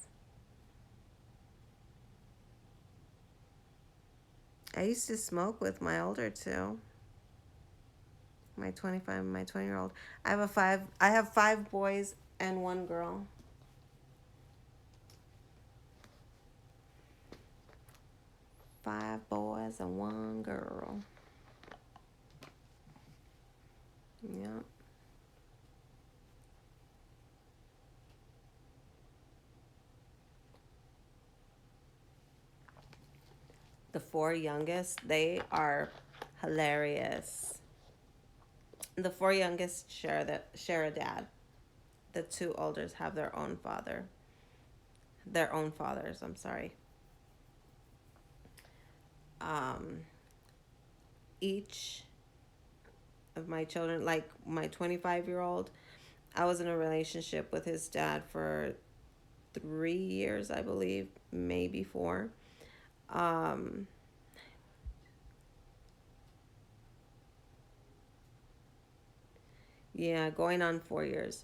Speaker 1: I used to smoke with my older two. My 25 and my 20-year-old. I have 5 boys and 1 girl. 5 boys and 1 girl. Yep. The 4 youngest, they are hilarious. The 4 youngest share a dad. The 2 olders have their own father. Their own fathers, I'm sorry. Um, each of my children, like my 25-year-old, I was in a relationship with his dad for 3 years, I believe, maybe 4. Um, yeah, going on 4 years.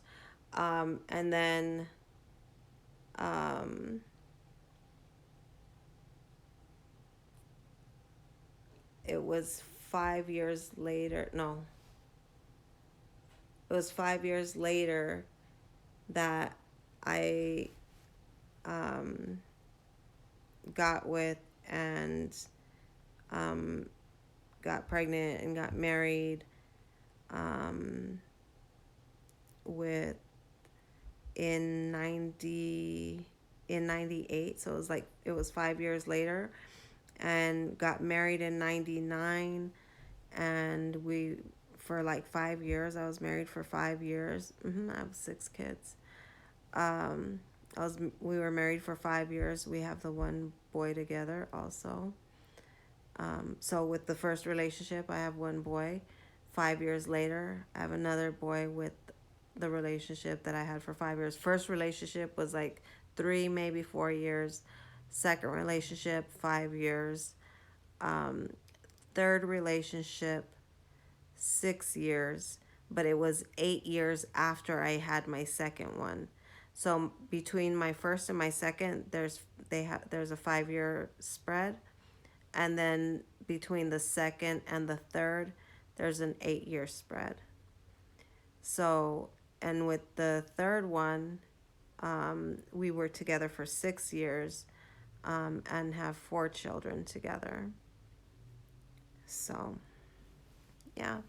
Speaker 1: And then um, it was 5 years later. No, it was 5 years later that I um, got with and um, got pregnant and got married um, with in 98. So it was 5 years later, and got married in 99. And we for like 5 years, I was married for 5 years. I have 6 kids. um We were married for 5 years. We have the one boy together also. So with the first relationship, I have one boy. 5 years later, I have another boy with the relationship that I had for 5 years. First relationship was like 3, maybe 4 years. Second relationship, 5 years. Um, Third relationship, 6 years. But it was 8 years after I had my second one. So between my first and my second, there's a 5 year spread, and then between the second and the third, there's an 8 year spread. So, and with the third one, we were together for 6 years, and have 4 children together. So, yeah.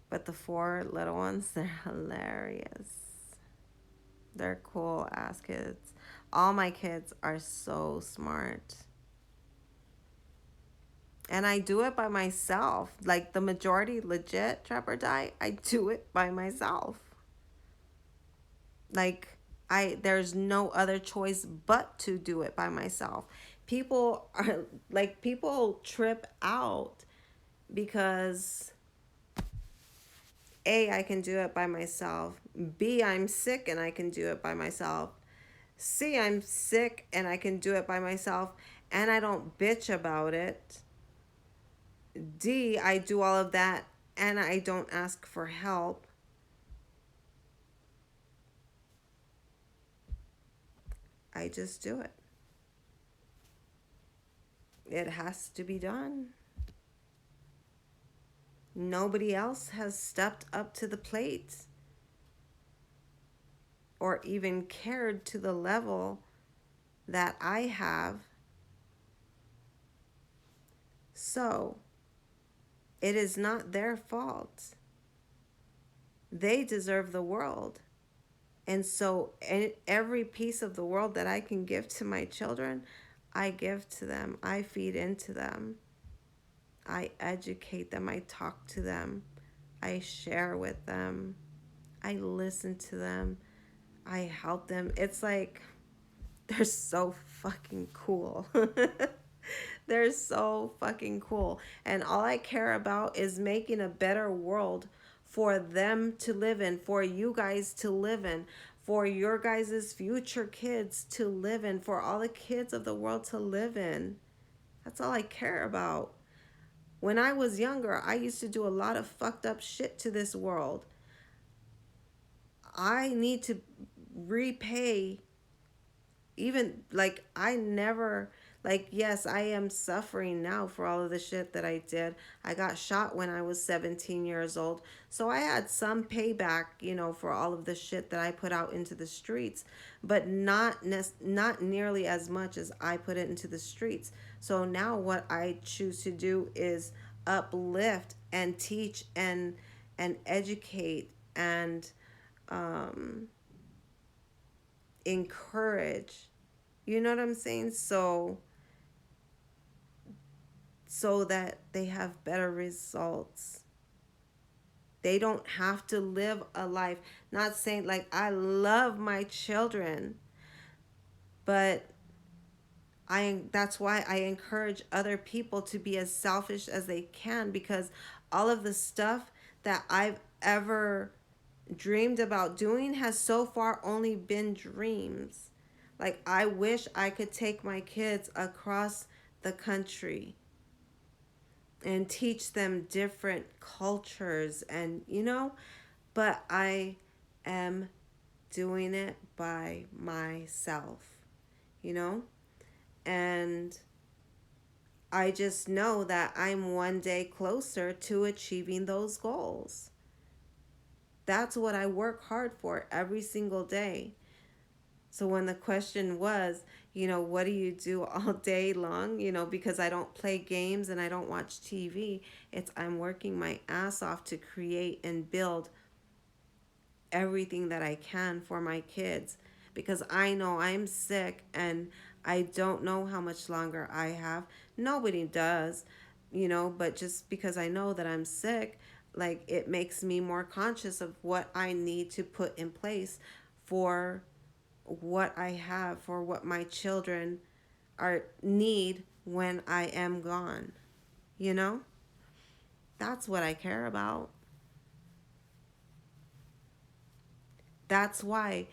Speaker 1: But the four little ones, they're hilarious. They're cool ass kids. All my kids are so smart. And I do it by myself. Like the majority, legit, Trapper Die, I do it by myself. Like there's no other choice but to do it by myself. People trip out because A, I can do it by myself. B, I'm sick and I can do it by myself. C, I'm sick and I can do it by myself and I don't bitch about it. D, I do all of that and I don't ask for help. I just do it. It has to be done. Nobody else has stepped up to the plate or even cared to the level that I have. So it is not their fault. They deserve the world. And so every piece of the world that I can give to my children, I give to them. I feed into them. I educate them. I talk to them. I share with them. I listen to them. I help them. It's like they're so fucking cool. They're so fucking cool. And all I care about is making a better world for them to live in, for you guys to live in, for your guys' future kids to live in, for all the kids of the world to live in. That's all I care about. When I was younger, I used to do a lot of fucked up shit to this world. I need to repay. Even like I never, like, yes, I am suffering now for all of the shit that I did. I got shot when I was 17 years old, so I had some payback, for all of the shit that I put out into the streets, but not nearly as much as I put it into the streets. So now what I choose to do is uplift and teach and educate and um encourage. You know what I'm saying? So that they have better results. They don't have to live a life. Not saying, like, I love my children, but that's why I encourage other people to be as selfish as they can, because all of the stuff that I've ever dreamed about doing has so far only been dreams. Like, I wish I could take my kids across the country and teach them different cultures but I am doing it by myself, you know? And I just know that I'm one day closer to achieving those goals. That's what I work hard for every single day. So when the question was, what do you do all day long? Because I don't play games and I don't watch TV, I'm working my ass off to create and build everything that I can for my kids, because I know I'm sick and I don't know how much longer I have. Nobody does, but just because I know that I'm sick, like, it makes me more conscious of what I need to put in place for what I have for what my children are need when I am gone. You know? That's what I care about. That's why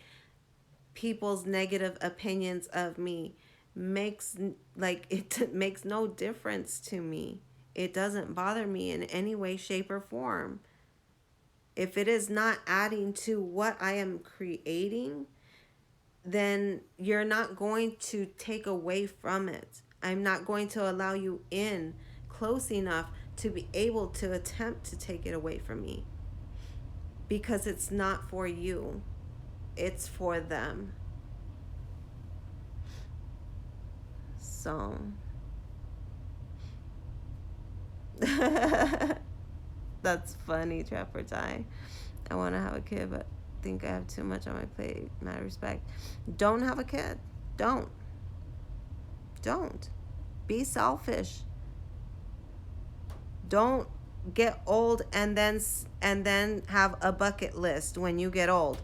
Speaker 1: people's negative opinions of me makes like it makes no difference to me. It doesn't bother me in any way, shape, or form. If it is not adding to what I am creating, then you're not going to take away from it. I'm not going to allow you in close enough to be able to attempt to take it away from me, because it's not for you, it's for them. So that's funny, Trapper Tie. I want to have a kid, but think I have too much on my plate. Mad respect. Don't have a kid. Don't. Don't. Be selfish. Don't get old and then have a bucket list when you get old.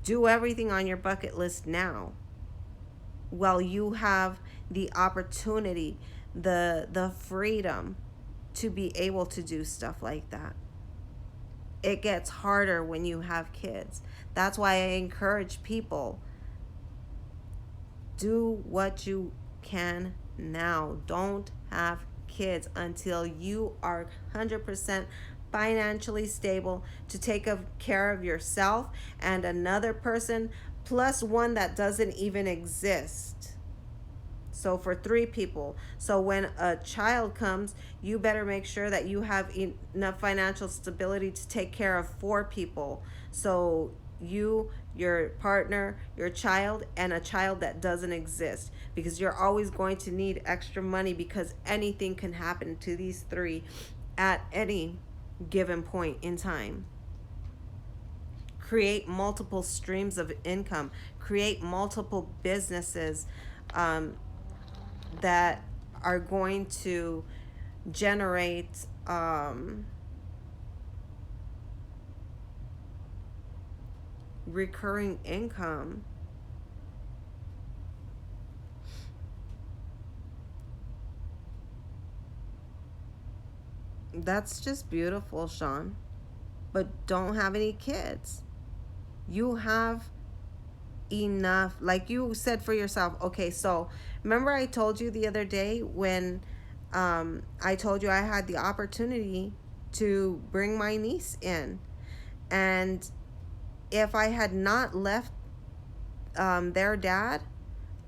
Speaker 1: Do everything on your bucket list now while you have the opportunity, the freedom to be able to do stuff like that. It gets harder when you have kids. That's why I encourage people, do what you can now. Don't have kids until you are 100% financially stable to take care of yourself and another person, plus one that doesn't even exist. So for 3 people. So when a child comes, you better make sure that you have enough financial stability to take care of 4 people. So you, your partner, your child, and a child that doesn't exist, because you're always going to need extra money, because anything can happen to these 3 at any given point in time. Create multiple streams of income, create multiple businesses, that are going to generate recurring income. That's just beautiful, Sean. But don't have any kids. You have enough, like you said for yourself. Okay, so remember I told you the other day when I told you I had the opportunity to bring my niece in, and if I had not left their dad,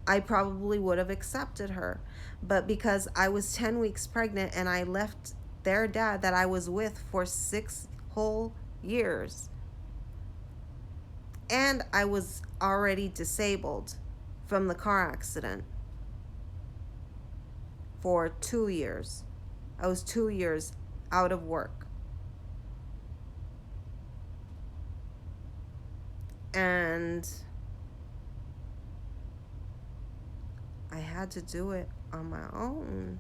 Speaker 1: I probably would have accepted her. But because I was 10 weeks pregnant and I left their dad that I was with for 6 whole years, and I was already disabled from the car accident for 2 years. I was 2 years out of work. And I had to do it on my own.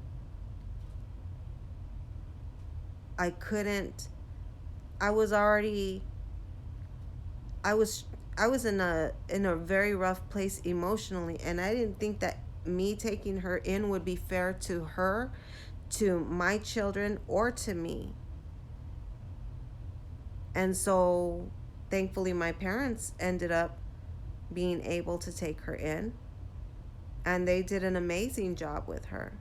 Speaker 1: I couldn't. I was already. I was. I was in a very rough place emotionally, and I didn't think that me taking her in would be fair to her, to my children, or to me. And so, thankfully, my parents ended up being able to take her in, and they did an amazing job with her.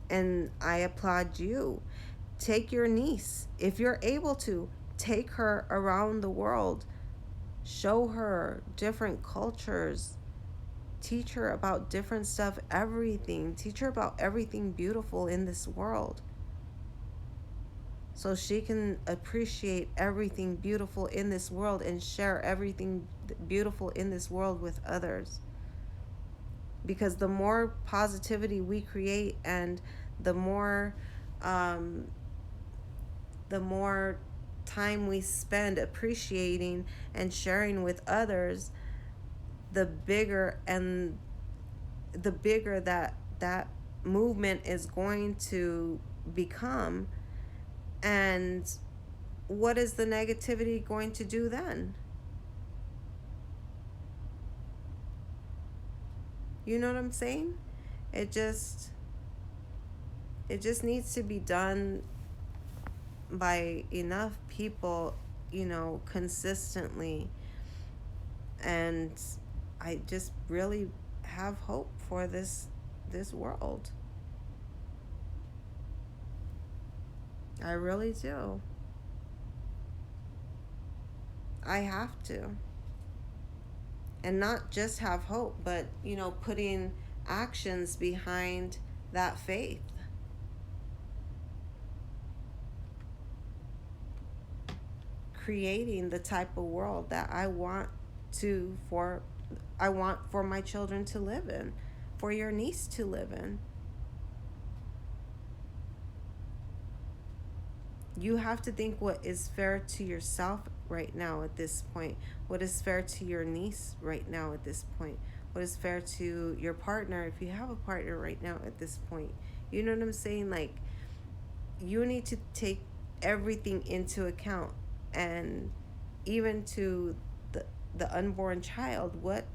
Speaker 1: And I applaud you. Take your niece, if you're able to, take her around the world. Show her different cultures. Teach her about different stuff, everything. Teach her about everything beautiful in this world, so she can appreciate everything beautiful in this world and share everything beautiful in this world with others. Because the more positivity we create, and the more um, the more time we spend appreciating and sharing with others, the bigger that movement is going to become. And what is the negativity going to do then? You know what I'm saying? It just it just needs to be done by enough people, consistently. And I just really have hope for this world. I really do. I have to. And not just have hope, but putting actions behind that faith. Creating the type of world that I want for my children to live in, for your niece to live in. You have to think what is fair to yourself right now at this point. What is fair to your niece right now at this point? What is fair to your partner if you have a partner right now at this point? You know what I'm saying? Like, you need to take everything into account, and even to the unborn child. What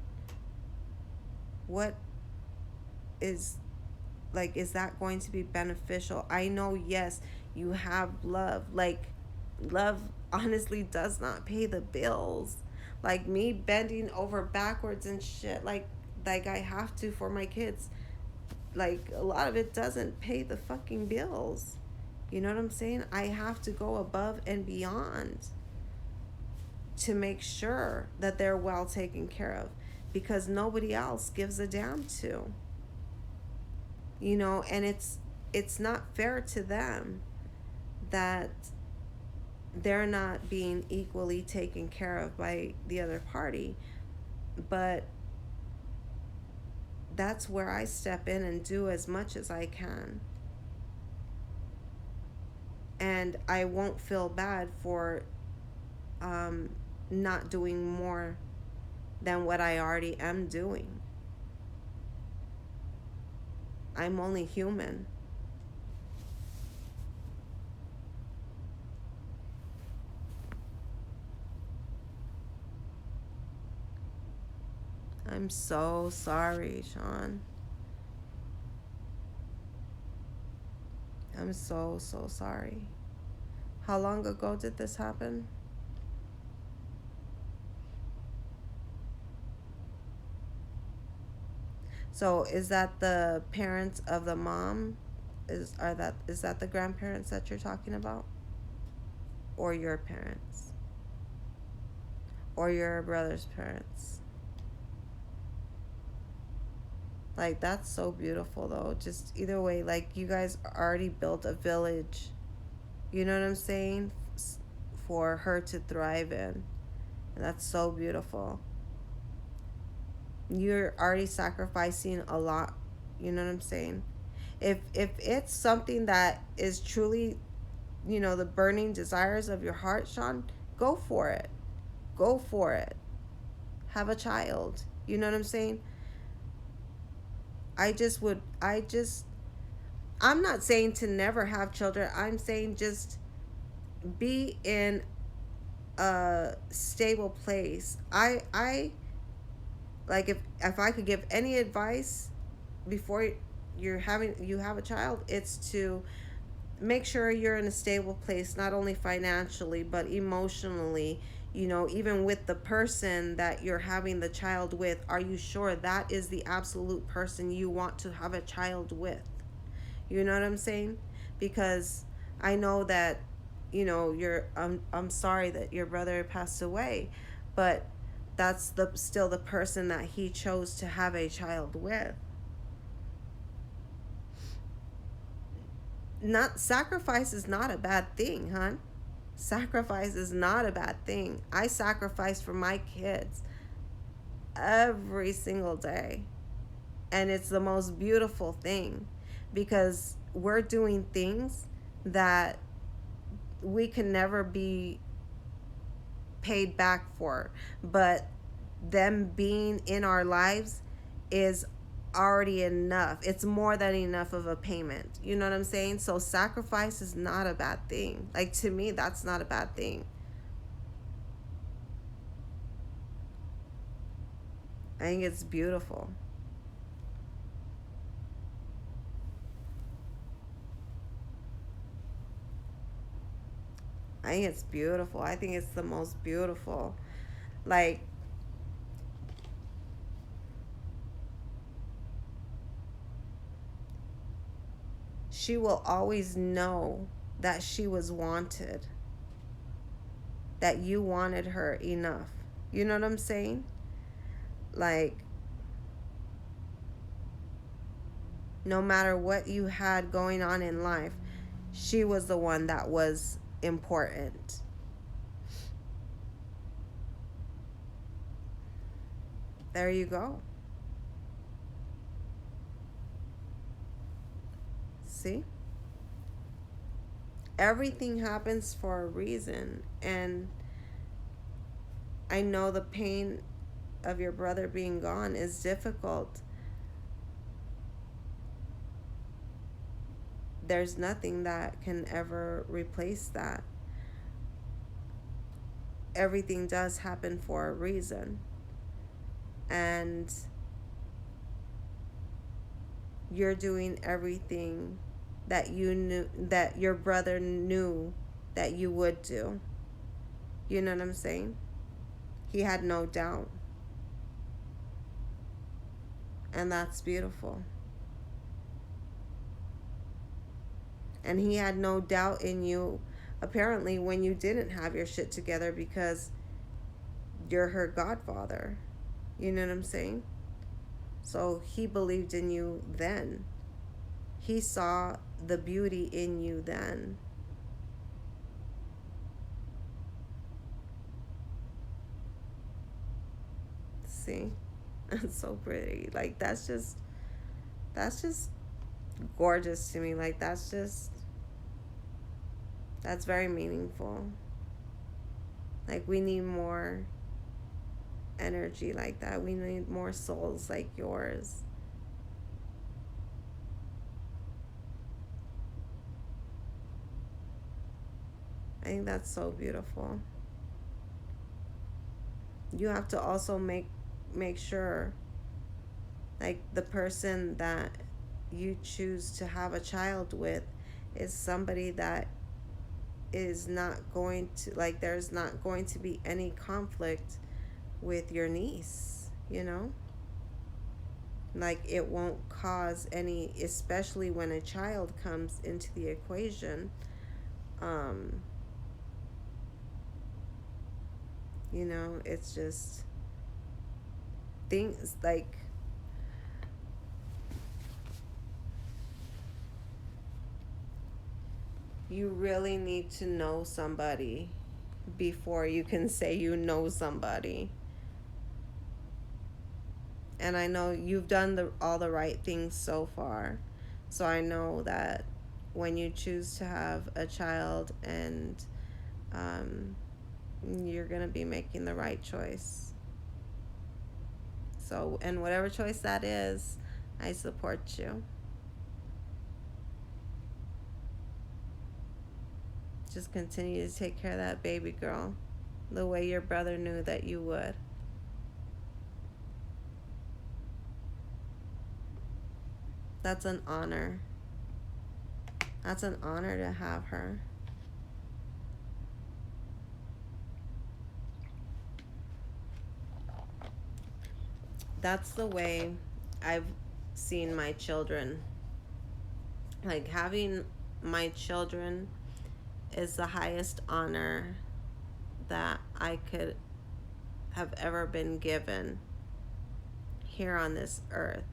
Speaker 1: is, like, is that going to be beneficial? I know, yes, you have love. Like, love honestly does not pay the bills. Like, me bending over backwards and shit, like I have to for my kids. Like, a lot of it doesn't pay the fucking bills. You know what I'm saying? I have to go above and beyond to make sure that they're well taken care of, because nobody else gives a damn to. And it's not fair to them that they're not being equally taken care of by the other party. But that's where I step in and do as much as I can. And I won't feel bad for not doing more than what I already am doing. I'm only human. I'm so sorry, Sean. I'm so, so sorry. How long ago did this happen? So is that the parents of the mom? Is that the grandparents that you're talking about? Or your parents? Or your brother's parents? Like, that's so beautiful though. Just either way, like, you guys already built a village. You know what I'm saying? For her to thrive in. And that's so beautiful. You're already sacrificing a lot. You know what I'm saying? If it's something that is truly, the burning desires of your heart, Sean, go for it. Go for it. Have a child. You know what I'm saying? I'm not saying to never have children. I'm saying just be in a stable place. I like, if I could give any advice before you have a child, it's to make sure you're in a stable place, not only financially but emotionally. Even with the person that you're having the child with, are you sure that is the absolute person you want to have a child with? You know what I'm saying? Because I know that, you're I'm sorry that your brother passed away, but that's still the person that he chose to have a child with. Not Sacrifice is not a bad thing, hon. Sacrifice is not a bad thing. I sacrifice for my kids every single day. And it's the most beautiful thing, because we're doing things that we can never be paid back for. But them being in our lives is already enough. It's more than enough of a payment. You know what I'm saying? So sacrifice is not a bad thing. Like, to me, that's not a bad thing. I think it's beautiful. I think it's beautiful. I think it's the most beautiful. Like, she will always know that she was wanted, that you wanted her enough. You know what I'm saying? Like, no matter what you had going on in life, she was the one that was important. There you go. See? Everything happens for a reason. And I know the pain of your brother being gone is difficult. There's nothing that can ever replace that. Everything does happen for a reason. And you're doing everything that you knew, that your brother knew that you would do. You know what I'm saying? He had no doubt. And that's beautiful. And he had no doubt in you, apparently, when you didn't have your shit together, because you're her godfather. You know what I'm saying? So he believed in you then. He saw the beauty in you then. See? It's so pretty. Like, that's just gorgeous to me. Like, that's very meaningful. Like, we need more energy like that. We need more souls like yours. I think that's so beautiful. You have to also make sure, like, the person that you choose to have a child with is somebody that is not going to, like, there's not going to be any conflict with your niece, you know? Like, it won't cause any, especially when a child comes into the equation. um you know, it's just things like, you really need to know somebody before you can say you know somebody. And I know you've done all the right things so far. So I know that when you choose to have a child, and um, you're going to be making the right choice. So, and whatever choice that is, I support you. Just continue to take care of that baby girl the way your brother knew that you would. That's an honor. That's an honor to have her. That's the way I've seen my children. Like, having my children is the highest honor that I could have ever been given here on this earth.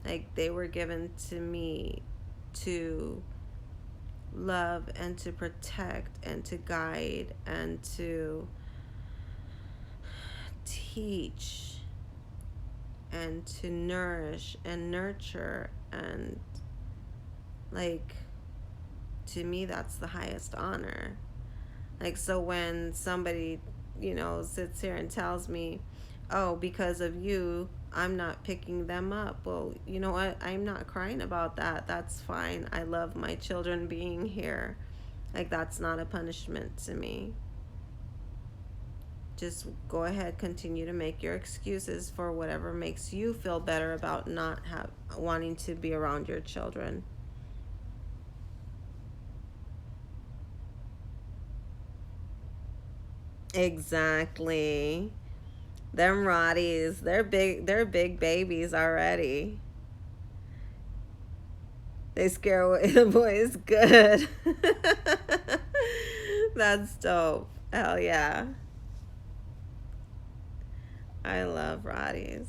Speaker 1: Like, they were given to me to love and to protect and to guide and to teach and to nourish and nurture. And, like, to me, that's the highest honor. Like, so when somebody, you know, sits here and tells me, oh, because of you, I'm not picking them up. Well, you know what? I'm not crying about that. That's fine. I love my children being here. Like, that's not a punishment to me. Just go ahead, continue to make your excuses for whatever makes you feel better about not wanting to be around your children. Exactly. Them Rotties, they're big babies already. They scare away the boys good. That's dope. Hell yeah. I love Rotties.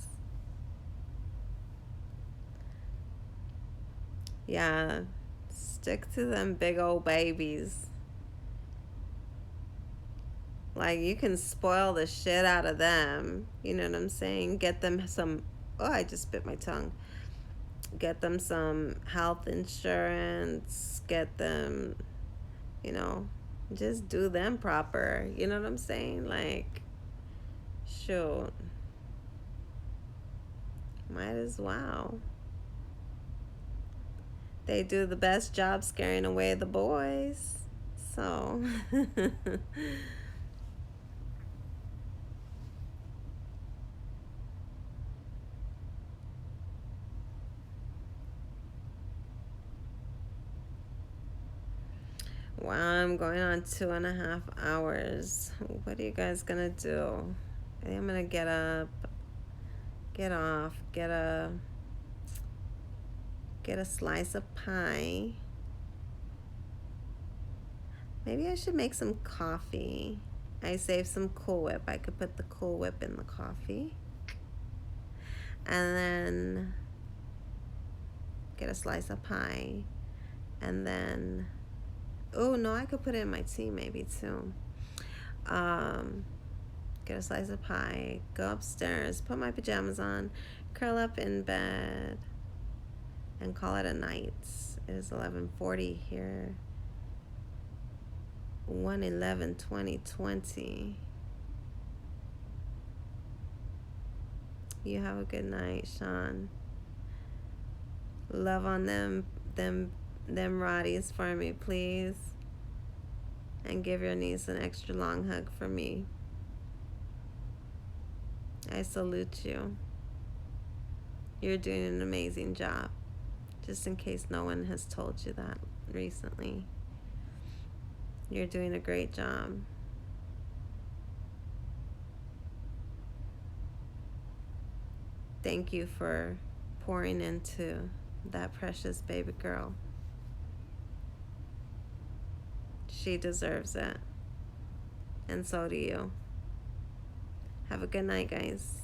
Speaker 1: Yeah. Stick to them big old babies. Like, you can spoil the shit out of them. You know what I'm saying? Get them some. Oh, I just bit my tongue. Get them some health insurance. Get them, you know, just do them proper. You know what I'm saying? Like, shoot. Might as well. They do the best job scaring away the boys. So, wow, I'm going on 2.5 hours. What are you guys gonna do? I think I'm gonna get up, get off, get a slice of pie. Maybe I should make some coffee. I saved some Cool Whip. I could put the Cool Whip in the coffee. And then get a slice of pie. And then, oh no, I could put it in my tea maybe too. Um, get a slice of pie, go upstairs, put my pajamas on, curl up in bed, and call it a night. It is 11:40 here. 1/11/2020. You have a good night, Sean. Love on them Roddies for me, please. And give your niece an extra long hug for me. I salute you. You're doing an amazing job. Just in case no one has told you that recently. You're doing a great job. Thank you for pouring into that precious baby girl. She deserves it. And so do you. Have a good night, guys.